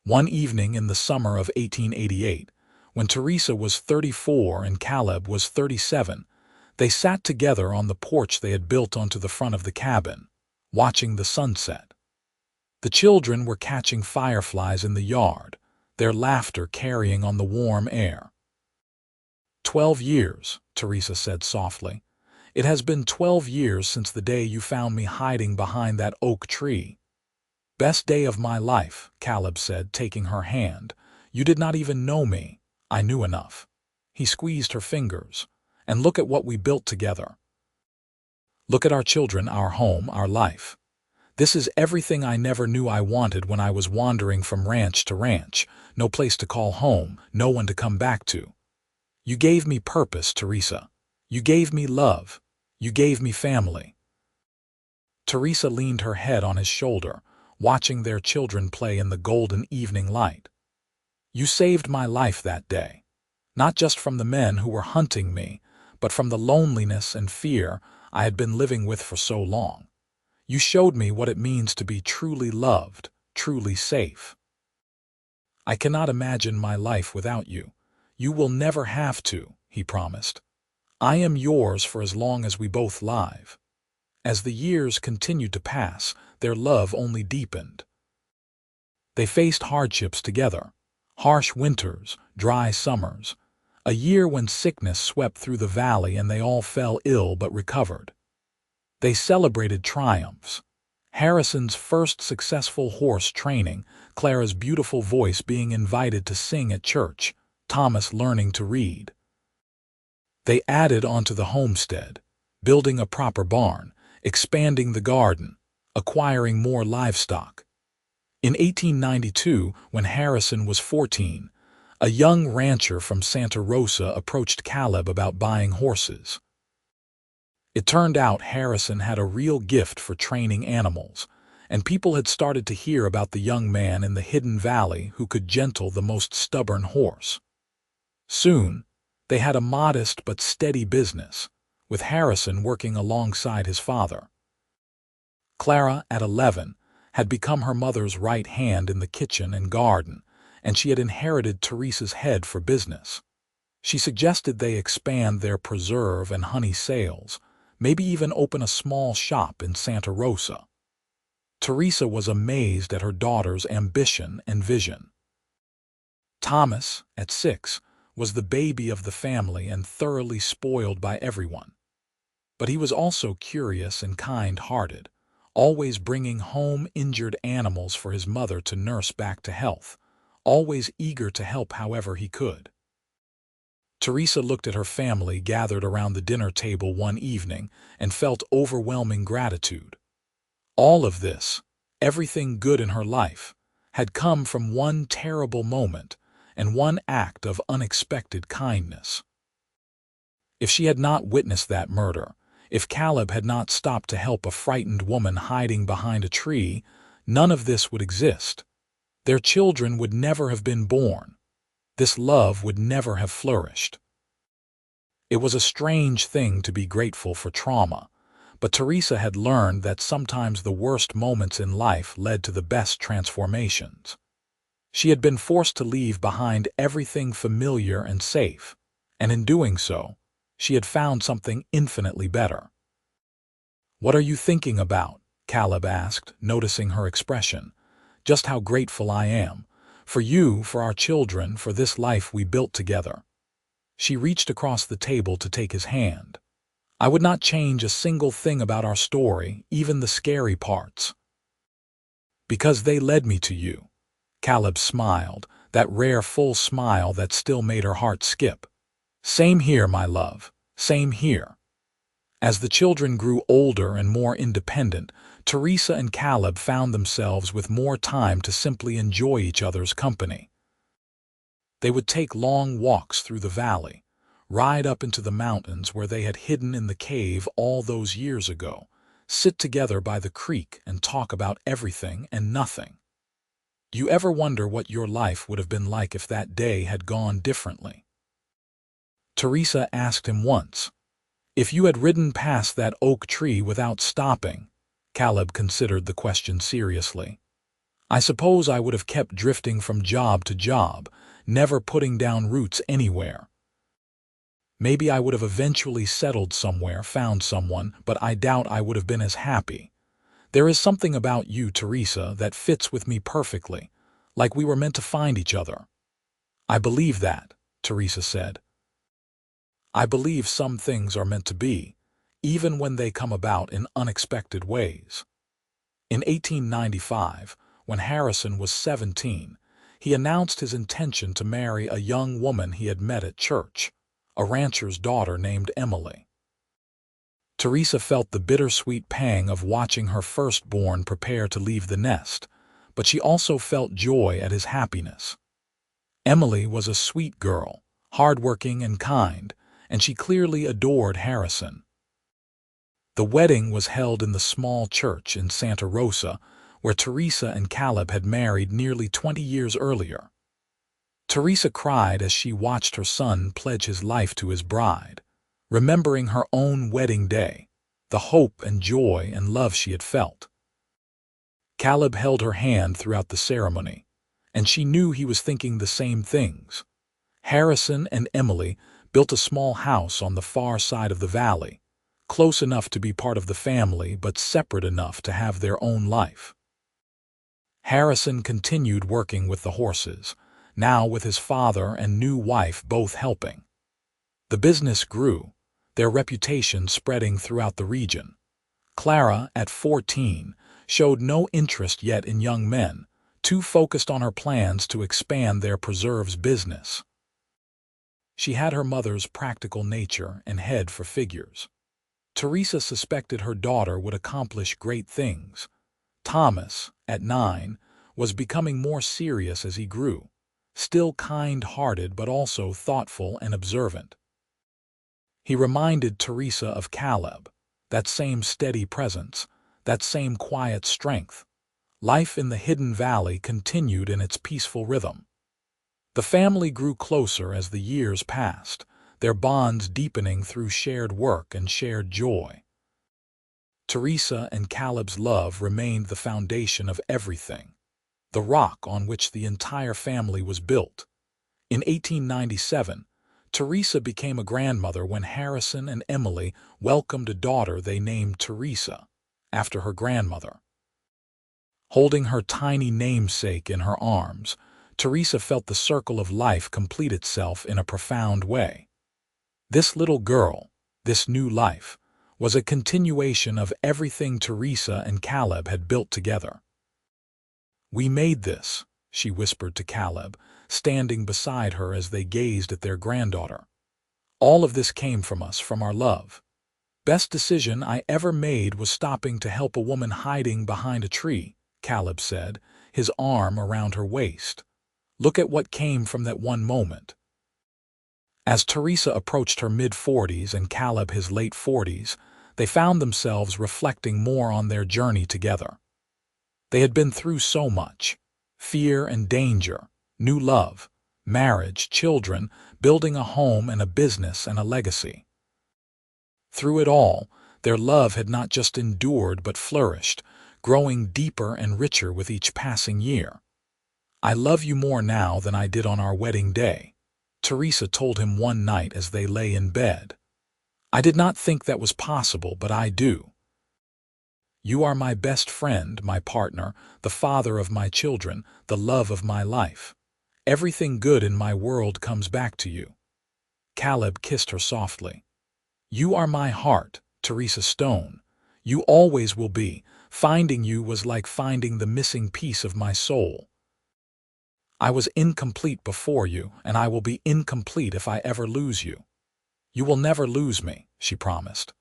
One evening in the summer of 1888, when Teresa was 34 and Caleb was 37, they sat together on the porch they had built onto the front of the cabin, watching the sunset. The children were catching fireflies in the yard, their laughter carrying on the warm air. 12 years, Teresa said softly. It has been 12 years since the day you found me hiding behind that oak tree. Best day of my life, Caleb said, taking her hand. You did not even know me. I knew enough. He squeezed her fingers. And look at what we built together. Look at our children, our home, our life. This is everything I never knew I wanted when I was wandering from ranch to ranch, no place to call home, no one to come back to. You gave me purpose, Teresa. You gave me love. You gave me family. Teresa leaned her head on his shoulder, watching their children play in the golden evening light. You saved my life that day, not just from the men who were hunting me, but from the loneliness and fear I had been living with for so long. You showed me what it means to be truly loved, truly safe. I cannot imagine my life without you. You will never have to, he promised. I am yours for as long as we both live. As the years continued to pass, their love only deepened. They faced hardships together, harsh winters, dry summers, a year when sickness swept through the valley and they all fell ill but recovered. They celebrated triumphs. Harrison's first successful horse training, Clara's beautiful voice being invited to sing at church, Thomas learning to read. They added onto the homestead, building a proper barn, expanding the garden, acquiring more livestock. In 1892, when Harrison was 14, a young rancher from Santa Rosa approached Caleb about buying horses. It turned out Harrison had a real gift for training animals, and people had started to hear about the young man in the hidden valley who could gentle the most stubborn horse. Soon, they had a modest but steady business, with Harrison working alongside his father. Clara, at 11, had become her mother's right hand in the kitchen and garden, and she had inherited Teresa's head for business. She suggested they expand their preserve and honey sales, maybe even open a small shop in Santa Rosa. Teresa was amazed at her daughter's ambition and vision. Thomas, at 6, was the baby of the family and thoroughly spoiled by everyone. But he was also curious and kind-hearted, always bringing home injured animals for his mother to nurse back to health, always eager to help however he could. Teresa looked at her family gathered around the dinner table one evening and felt overwhelming gratitude. All of this, everything good in her life, had come from one terrible moment and one act of unexpected kindness. If she had not witnessed that murder, if Caleb had not stopped to help a frightened woman hiding behind a tree, none of this would exist. Their children would never have been born. This love would never have flourished. It was a strange thing to be grateful for trauma, but Teresa had learned that sometimes the worst moments in life led to the best transformations. She had been forced to leave behind everything familiar and safe, and in doing so, she had found something infinitely better. "What are you thinking about?" Caleb asked, noticing her expression. "Just how grateful I am. For you, for our children, for this life we built together." She reached across the table to take his hand. "I would not change a single thing about our story, even the scary parts. Because they led me to you." Caleb smiled, that rare full smile that still made her heart skip. "Same here, my love. Same here." As the children grew older and more independent, Teresa and Caleb found themselves with more time to simply enjoy each other's company. They would take long walks through the valley, ride up into the mountains where they had hidden in the cave all those years ago, sit together by the creek and talk about everything and nothing. You ever wonder what your life would have been like if that day had gone differently? Teresa asked him once. "If you had ridden past that oak tree without stopping," Caleb considered the question seriously, "I suppose I would have kept drifting from job to job, never putting down roots anywhere. Maybe I would have eventually settled somewhere, found someone, but I doubt I would have been as happy. There is something about you, Teresa, that fits with me perfectly, like we were meant to find each other." "I believe that," Teresa said. "I believe some things are meant to be, even when they come about in unexpected ways." In 1895, when Harrison was 17, he announced his intention to marry a young woman he had met at church, a rancher's daughter named Emily. Teresa felt the bittersweet pang of watching her firstborn prepare to leave the nest, but she also felt joy at his happiness. Emily was a sweet girl, hardworking and kind, and she clearly adored Harrison. The wedding was held in the small church in Santa Rosa, where Teresa and Caleb had married nearly 20 years earlier. Teresa cried as she watched her son pledge his life to his bride, remembering her own wedding day, the hope and joy and love she had felt. Caleb held her hand throughout the ceremony, and she knew he was thinking the same things. Harrison and Emily built a small house on the far side of the valley, close enough to be part of the family but separate enough to have their own life. Harrison continued working with the horses, now with his father and new wife both helping. The business grew, their reputation spreading throughout the region. Clara, at 14, showed no interest yet in young men, too focused on her plans to expand their preserves business. She had her mother's practical nature and head for figures. Teresa suspected her daughter would accomplish great things. Thomas, at 9, was becoming more serious as he grew, still kind-hearted but also thoughtful and observant. He reminded Teresa of Caleb, that same steady presence, that same quiet strength. Life in the hidden valley continued in its peaceful rhythm. The family grew closer as the years passed, their bonds deepening through shared work and shared joy. Teresa and Caleb's love remained the foundation of everything, the rock on which the entire family was built. In 1897, Teresa became a grandmother when Harrison and Emily welcomed a daughter they named Teresa, after her grandmother. Holding her tiny namesake in her arms, Teresa felt the circle of life complete itself in a profound way. This little girl, this new life, was a continuation of everything Teresa and Caleb had built together. "We made this," she whispered to Caleb, standing beside her as they gazed at their granddaughter. All of this came from us, from our love. Best decision I ever made was stopping to help a woman hiding behind a tree, Caleb said, his arm around her waist. Look at what came from that one moment. As Teresa approached her mid-40s and Caleb his late 40s, they found themselves reflecting more on their journey together. They had been through so much: fear and danger, new love, marriage, children, building a home and a business and a legacy. Through it all, their love had not just endured but flourished, growing deeper and richer with each passing year. "I love you more now than I did on our wedding day," Teresa told him one night as they lay in bed. "I did not think that was possible, but I do. You are my best friend, my partner, the father of my children, the love of my life. Everything good in my world comes back to you." Caleb kissed her softly. "You are my heart, Teresa Stone. You always will be. Finding you was like finding the missing piece of my soul. I was incomplete before you, and I will be incomplete if I ever lose you." "You will never lose me," she promised.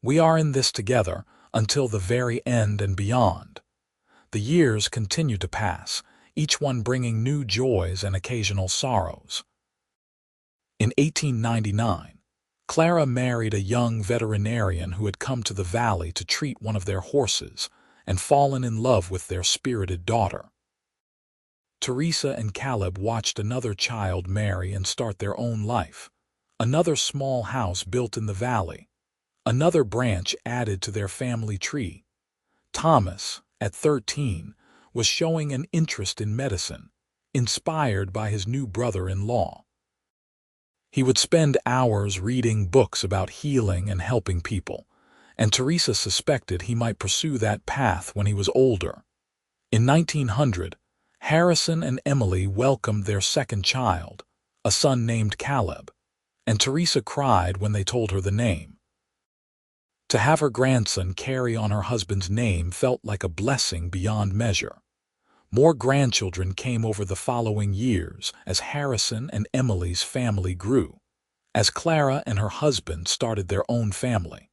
"We are in this together, until the very end and beyond." The years continued to pass, each one bringing new joys and occasional sorrows. In 1899, Clara married a young veterinarian who had come to the valley to treat one of their horses and fallen in love with their spirited daughter. Teresa and Caleb watched another child marry and start their own life, another small house built in the valley, another branch added to their family tree. Thomas, at 13, was showing an interest in medicine, inspired by his new brother-in-law. He would spend hours reading books about healing and helping people, and Teresa suspected he might pursue that path when he was older. In 1900, Harrison and Emily welcomed their second child, a son named Caleb, and Teresa cried when they told her the name. To have her grandson carry on her husband's name felt like a blessing beyond measure. More grandchildren came over the following years as Harrison and Emily's family grew, as Clara and her husband started their own family.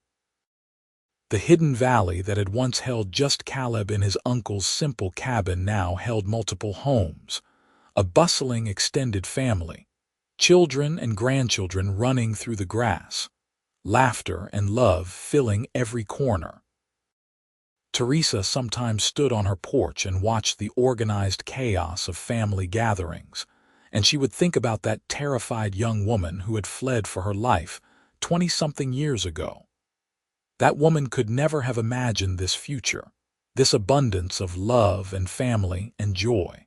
The hidden valley that had once held just Caleb in his uncle's simple cabin now held multiple homes, a bustling extended family, children and grandchildren running through the grass, laughter and love filling every corner. Teresa sometimes stood on her porch and watched the organized chaos of family gatherings, and she would think about that terrified young woman who had fled for her life 20-something years ago. That woman could never have imagined this future, this abundance of love and family and joy.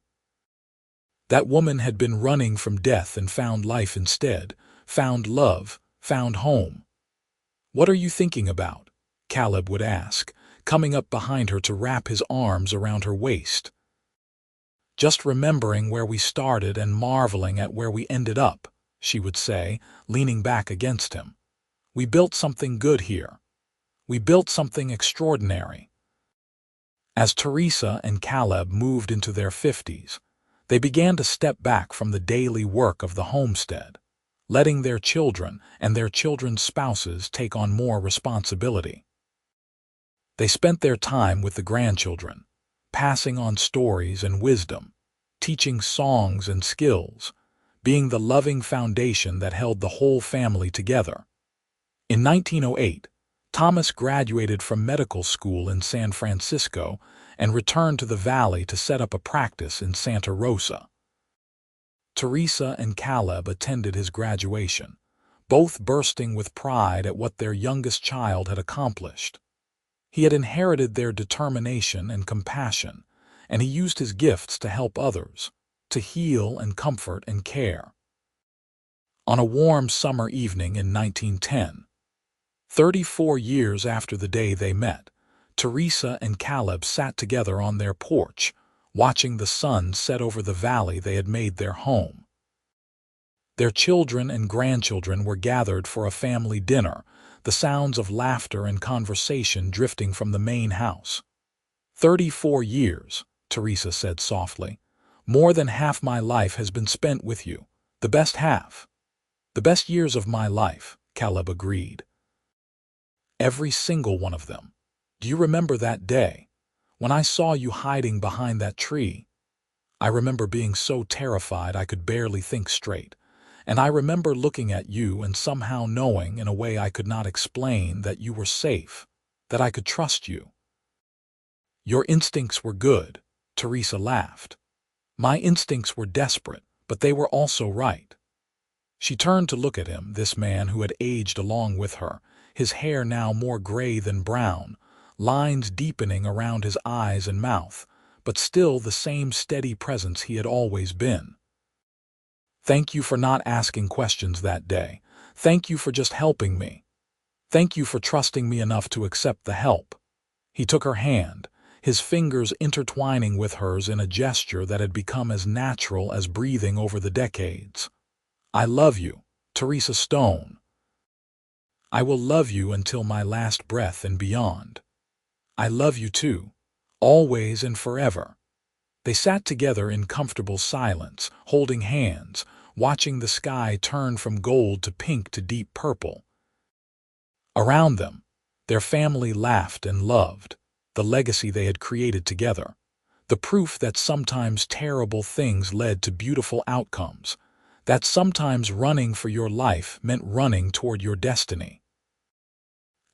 That woman had been running from death and found life instead, found love, found home. "What are you thinking about?" Caleb would ask, coming up behind her to wrap his arms around her waist. "Just remembering where we started and marveling at where we ended up," she would say, leaning back against him. "We built something good here. We built something extraordinary." As Teresa and Caleb moved into their 50s, they began to step back from the daily work of the homestead, letting their children and their children's spouses take on more responsibility. They spent their time with the grandchildren, passing on stories and wisdom, teaching songs and skills, being the loving foundation that held the whole family together. In 1908, Thomas graduated from medical school in San Francisco and returned to the valley to set up a practice in Santa Rosa. Teresa and Caleb attended his graduation, both bursting with pride at what their youngest child had accomplished. He had inherited their determination and compassion, and he used his gifts to help others, to heal and comfort and care. On a warm summer evening in 1910, 34 years after the day they met, Teresa and Caleb sat together on their porch, watching the sun set over the valley they had made their home. Their children and grandchildren were gathered for a family dinner, the sounds of laughter and conversation drifting from the main house. 34 years, Teresa said softly. More than half my life has been spent with you, the best half. The best years of my life, Caleb agreed. Every single one of them. Do you remember that day, when I saw you hiding behind that tree? I remember being so terrified I could barely think straight, and I remember looking at you and somehow knowing in a way I could not explain that you were safe, that I could trust you. Your instincts were good, Teresa laughed. My instincts were desperate, but they were also right. She turned to look at him, this man who had aged along with her, his hair now more gray than brown, lines deepening around his eyes and mouth, but still the same steady presence he had always been. Thank you for not asking questions that day. Thank you for just helping me. Thank you for trusting me enough to accept the help. He took her hand, his fingers intertwining with hers in a gesture that had become as natural as breathing over the decades. I love you, Teresa Stone. I will love you until my last breath and beyond. I love you too, always and forever. They sat together in comfortable silence, holding hands, watching the sky turn from gold to pink to deep purple. Around them, their family laughed and loved, the legacy they had created together, the proof that sometimes terrible things led to beautiful outcomes, that sometimes running for your life meant running toward your destiny.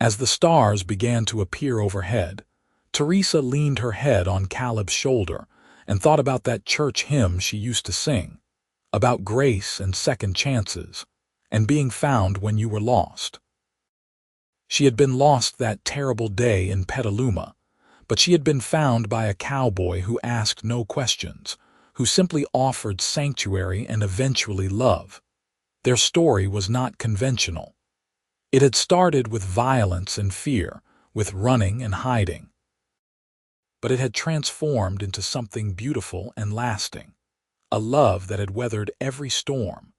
As the stars began to appear overhead, Teresa leaned her head on Caleb's shoulder and thought about that church hymn she used to sing, about grace and second chances, and being found when you were lost. She had been lost that terrible day in Petaluma, but she had been found by a cowboy who asked no questions, who simply offered sanctuary and eventually love. Their story was not conventional. It had started with violence and fear, with running and hiding. But it had transformed into something beautiful and lasting, a love that had weathered every storm,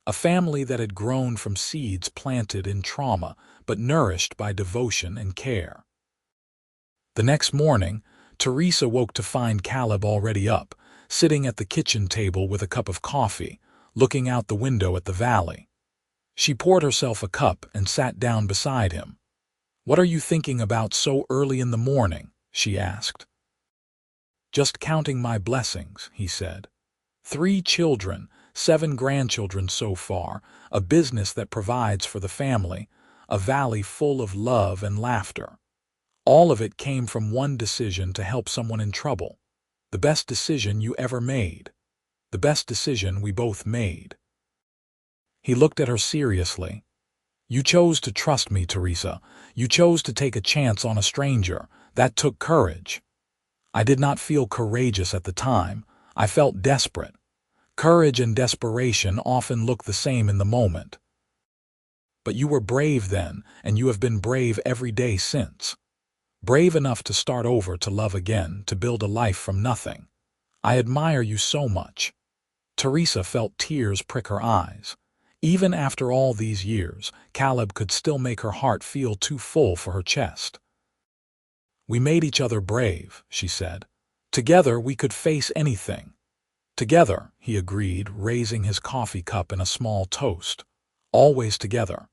a family that had grown from seeds planted in trauma but nourished by devotion and care. The next morning, Teresa woke to find Caleb already up, sitting at the kitchen table with a cup of coffee, looking out the window at the valley. She poured herself a cup and sat down beside him. "What are you thinking about so early in the morning?" she asked. "Just counting my blessings," he said. 3 children, 7 grandchildren so far, a business that provides for the family, a valley full of love and laughter. All of it came from one decision to help someone in trouble. The best decision you ever made. The best decision we both made. He looked at her seriously. "You chose to trust me, Teresa. You chose to take a chance on a stranger. That took courage." "I did not feel courageous at the time. I felt desperate. Courage and desperation often look the same in the moment. But you were brave then, and you have been brave every day since. Brave enough to start over, to love again, to build a life from nothing. I admire you so much." Teresa felt tears prick her eyes. Even after all these years, Caleb could still make her heart feel too full for her chest. "We made each other brave," she said. "Together we could face anything." "Together," he agreed, raising his coffee cup in a small toast. "Always together."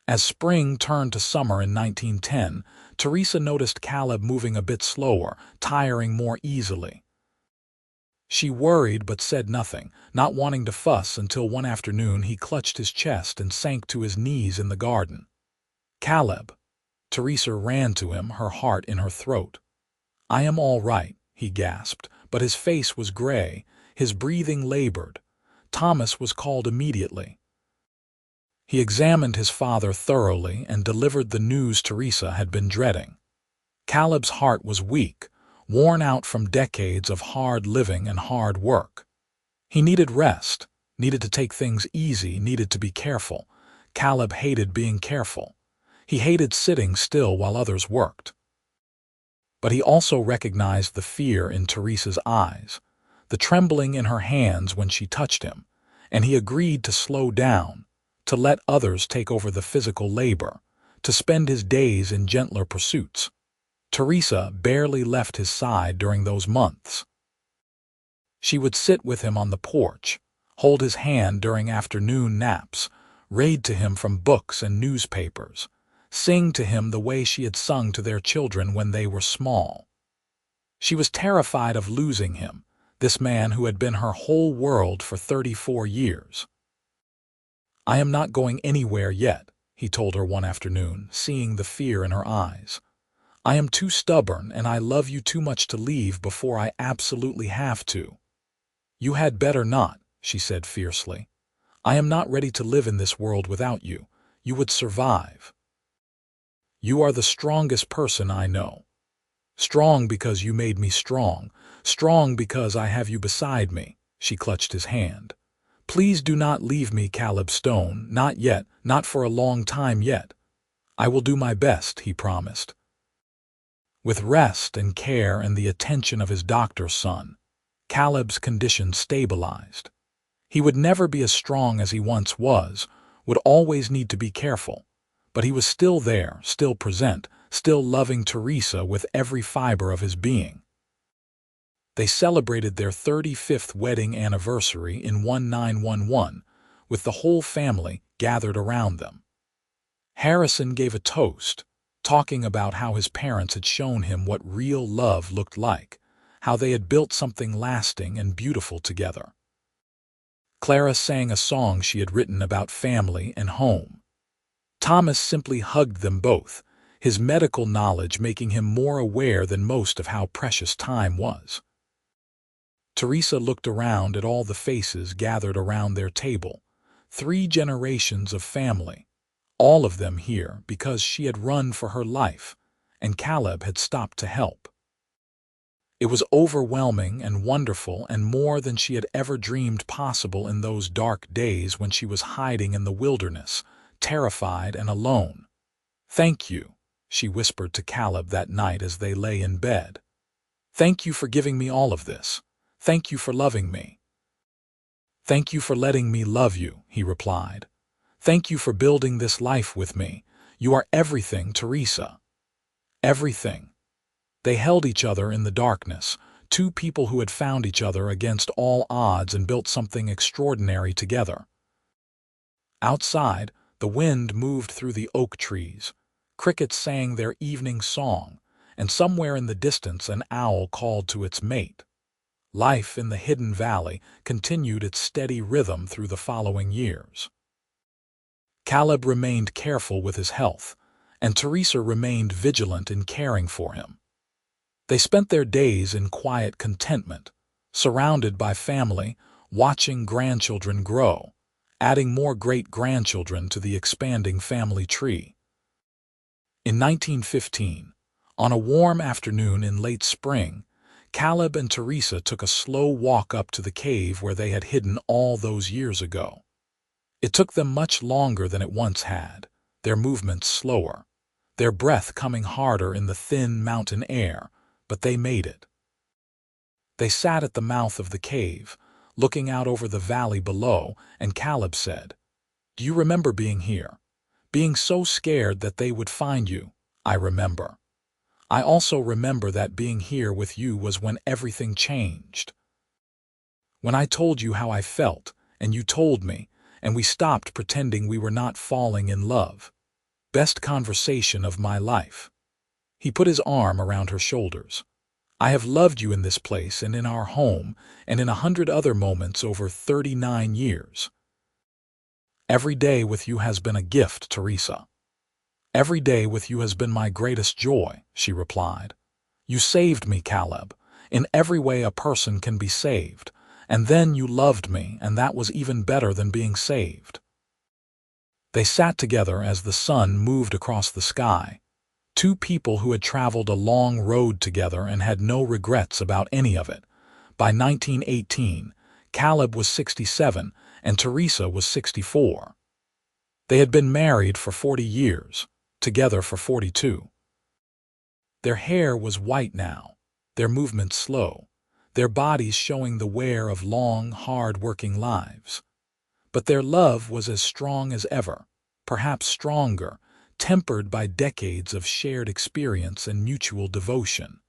As spring turned to summer in 1910, Teresa noticed Caleb moving a bit slower, tiring more easily. She worried but said nothing, not wanting to fuss, until one afternoon he clutched his chest and sank to his knees in the garden. "Caleb." Teresa ran to him, her heart in her throat. "I am all right," he gasped, but his face was gray, his breathing labored. Thomas was called immediately. He examined his father thoroughly and delivered the news Teresa had been dreading. Caleb's heart was weak, worn out from decades of hard living and hard work. He needed rest, needed to take things easy, needed to be careful. Caleb hated being careful. He hated sitting still while others worked. But he also recognized the fear in Teresa's eyes, the trembling in her hands when she touched him, and he agreed to slow down, to let others take over the physical labor, to spend his days in gentler pursuits. Teresa barely left his side during those months. She would sit with him on the porch, hold his hand during afternoon naps, read to him from books and newspapers, sing to him the way she had sung to their children when they were small. She was terrified of losing him, this man who had been her whole world for 34 years. "I am not going anywhere yet," he told her one afternoon, seeing the fear in her eyes. "I am too stubborn and I love you too much to leave before I absolutely have to." "You had better not," she said fiercely. "I am not ready to live in this world without you. You would survive. You are the strongest person I know. Strong because you made me strong. Strong because I have you beside me." She clutched his hand. "Please do not leave me, Caleb Stone. Not yet, not for a long time yet." "I will do my best," he promised. With rest and care and the attention of his doctor's son, Caleb's condition stabilized. He would never be as strong as he once was, would always need to be careful, but he was still there, still present, still loving Teresa with every fiber of his being. They celebrated their 35th wedding anniversary in 1911, with the whole family gathered around them. Harrison gave a toast, talking about how his parents had shown him what real love looked like, how they had built something lasting and beautiful together. Clara sang a song she had written about family and home. Thomas simply hugged them both, his medical knowledge making him more aware than most of how precious time was. Teresa looked around at all the faces gathered around their table, 3 generations of family, all of them here because she had run for her life, and Caleb had stopped to help. It was overwhelming and wonderful and more than she had ever dreamed possible in those dark days when she was hiding in the wilderness, terrified and alone. "Thank you," she whispered to Caleb that night as they lay in bed. "Thank you for giving me all of this. Thank you for loving me." "Thank you for letting me love you," he replied. "Thank you for building this life with me. You are everything, Teresa. Everything." They held each other in the darkness, 2 people who had found each other against all odds and built something extraordinary together. Outside, the wind moved through the oak trees. Crickets sang their evening song, and somewhere in the distance an owl called to its mate. Life in the hidden valley continued its steady rhythm through the following years. Caleb remained careful with his health, and Teresa remained vigilant in caring for him. They spent their days in quiet contentment, surrounded by family, watching grandchildren grow, adding more great-grandchildren to the expanding family tree. In 1915, on a warm afternoon in late spring, Caleb and Teresa took a slow walk up to the cave where they had hidden all those years ago. It took them much longer than it once had, their movements slower, their breath coming harder in the thin mountain air, but they made it. They sat at the mouth of the cave, looking out over the valley below, and Caleb said, "Do you remember being here? Being so scared that they would find you? I remember. I also remember that being here with you was when everything changed. When I told you how I felt, and you told me, and we stopped pretending we were not falling in love. Best conversation of my life." He put his arm around her shoulders. "I have loved you in this place and in our home and in 100 other moments over 39 years. Every day with you has been a gift, Teresa. Every day with you has been my greatest joy," she replied. "You saved me, Caleb, in every way a person can be saved, and then you loved me, and that was even better than being saved." They sat together as the sun moved across the sky, 2 people who had traveled a long road together and had no regrets about any of it. By 1918, Caleb was 67 and Teresa was 64. They had been married for 40 years, together for 42. Their hair was white now, their movements slow, their bodies showing the wear of long, hard-working lives. But their love was as strong as ever, perhaps stronger, tempered by decades of shared experience and mutual devotion.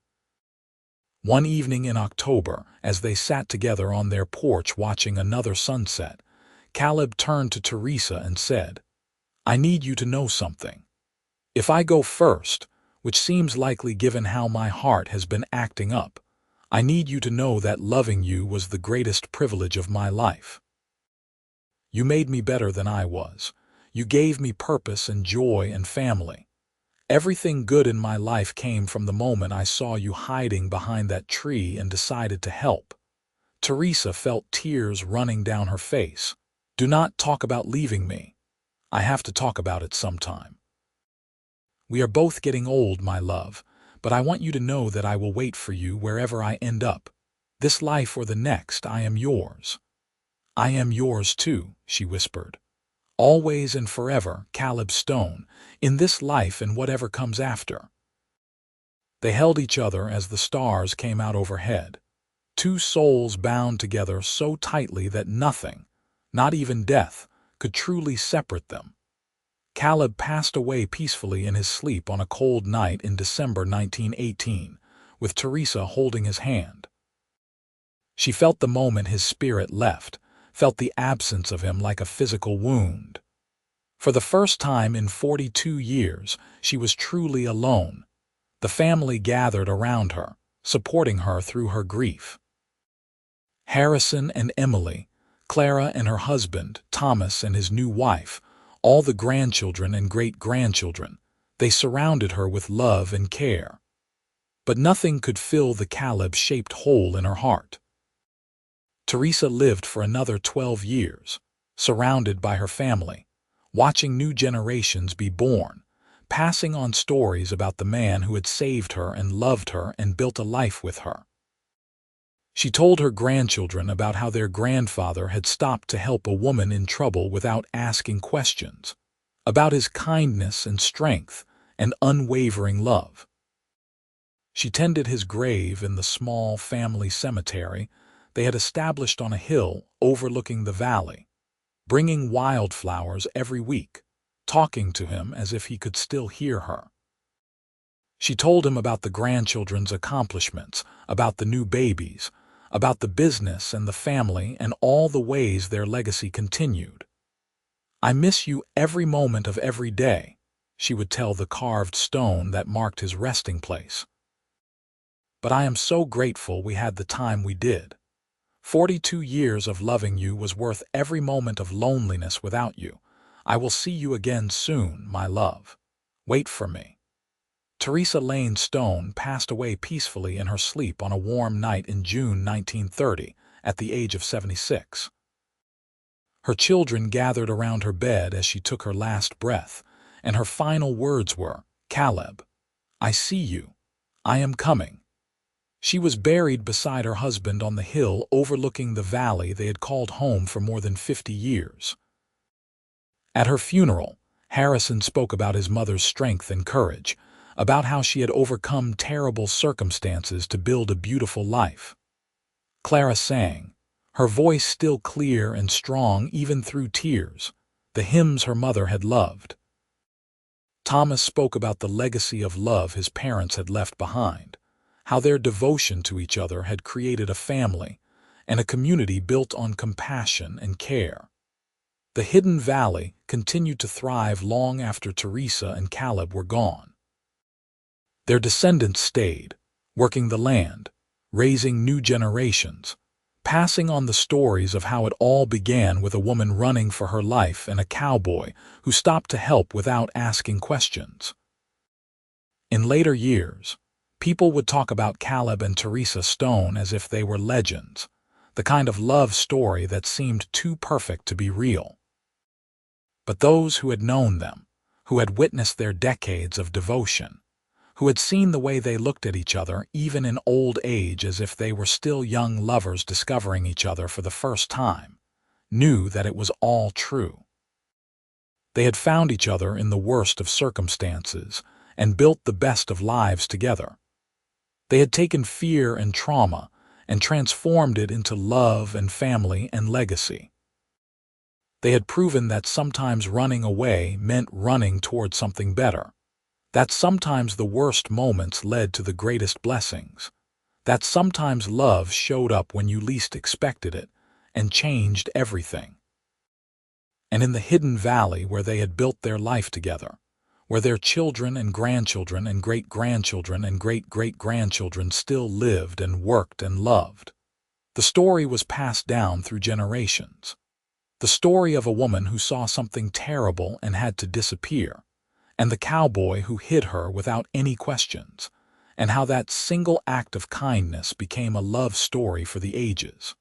One evening in October, as they sat together on their porch watching another sunset, Caleb turned to Teresa and said, "I need you to know something. If I go first, which seems likely given how my heart has been acting up, I need you to know that loving you was the greatest privilege of my life. You made me better than I was. You gave me purpose and joy and family. Everything good in my life came from the moment I saw you hiding behind that tree and decided to help." Teresa felt tears running down her face. "Do not talk about leaving me. I have to talk about it sometime. We are both getting old, my love, but I want you to know that I will wait for you wherever I end up. This life or the next, I am yours." "I am yours too," she whispered. "Always and forever, Caleb Stone, in this life and whatever comes after." They held each other as the stars came out overhead. Two souls bound together so tightly that nothing, not even death, could truly separate them. Caleb passed away peacefully in his sleep on a cold night in December 1918, with Teresa holding his hand. She felt the moment his spirit left, felt the absence of him like a physical wound. For the first time in 42 years, she was truly alone. The family gathered around her, supporting her through her grief. Harrison and Emily, Clara and her husband, Thomas and his new wife, all the grandchildren and great-grandchildren, they surrounded her with love and care. But nothing could fill the Caleb-shaped hole in her heart. Teresa lived for another 12 years, surrounded by her family, watching new generations be born, passing on stories about the man who had saved her and loved her and built a life with her. She told her grandchildren about how their grandfather had stopped to help a woman in trouble without asking questions, about his kindness and strength and unwavering love. She tended his grave in the small family cemetery they had established on a hill overlooking the valley, bringing wildflowers every week, talking to him as if he could still hear her. She told him about the grandchildren's accomplishments, about the new babies, about the business and the family and all the ways their legacy continued. "I miss you every moment of every day," she would tell the carved stone that marked his resting place. "But I am so grateful we had the time we did. 42 years of loving you was worth every moment of loneliness without you. I will see you again soon, my love. Wait for me." Teresa Lane Stone passed away peacefully in her sleep on a warm night in June 1930, at the age of 76. Her children gathered around her bed as she took her last breath, and her final words were, "Caleb, I see you. I am coming." She was buried beside her husband on the hill overlooking the valley they had called home for more than 50 years. At her funeral, Harrison spoke about his mother's strength and courage, about how she had overcome terrible circumstances to build a beautiful life. Clara sang, her voice still clear and strong even through tears, the hymns her mother had loved. Thomas spoke about the legacy of love his parents had left behind, how their devotion to each other had created a family and a community built on compassion and care. The hidden valley continued to thrive long after Teresa and Caleb were gone. Their descendants stayed, working the land, raising new generations, passing on the stories of how it all began with a woman running for her life and a cowboy who stopped to help without asking questions. In later years, people would talk about Caleb and Teresa Stone as if they were legends, the kind of love story that seemed too perfect to be real. But those who had known them, who had witnessed their decades of devotion, who had seen the way they looked at each other even in old age as if they were still young lovers discovering each other for the first time, knew that it was all true. They had found each other in the worst of circumstances and built the best of lives together. They had taken fear and trauma and transformed it into love and family and legacy. They had proven that sometimes running away meant running toward something better, that sometimes the worst moments led to the greatest blessings, that sometimes love showed up when you least expected it and changed everything. and in the hidden valley where they had built their life together, where their children and grandchildren and great-grandchildren and great-great-grandchildren still lived and worked and loved. The story was passed down through generations. The story of a woman who saw something terrible and had to disappear, and the cowboy who hid her without any questions, and how that single act of kindness became a love story for the ages.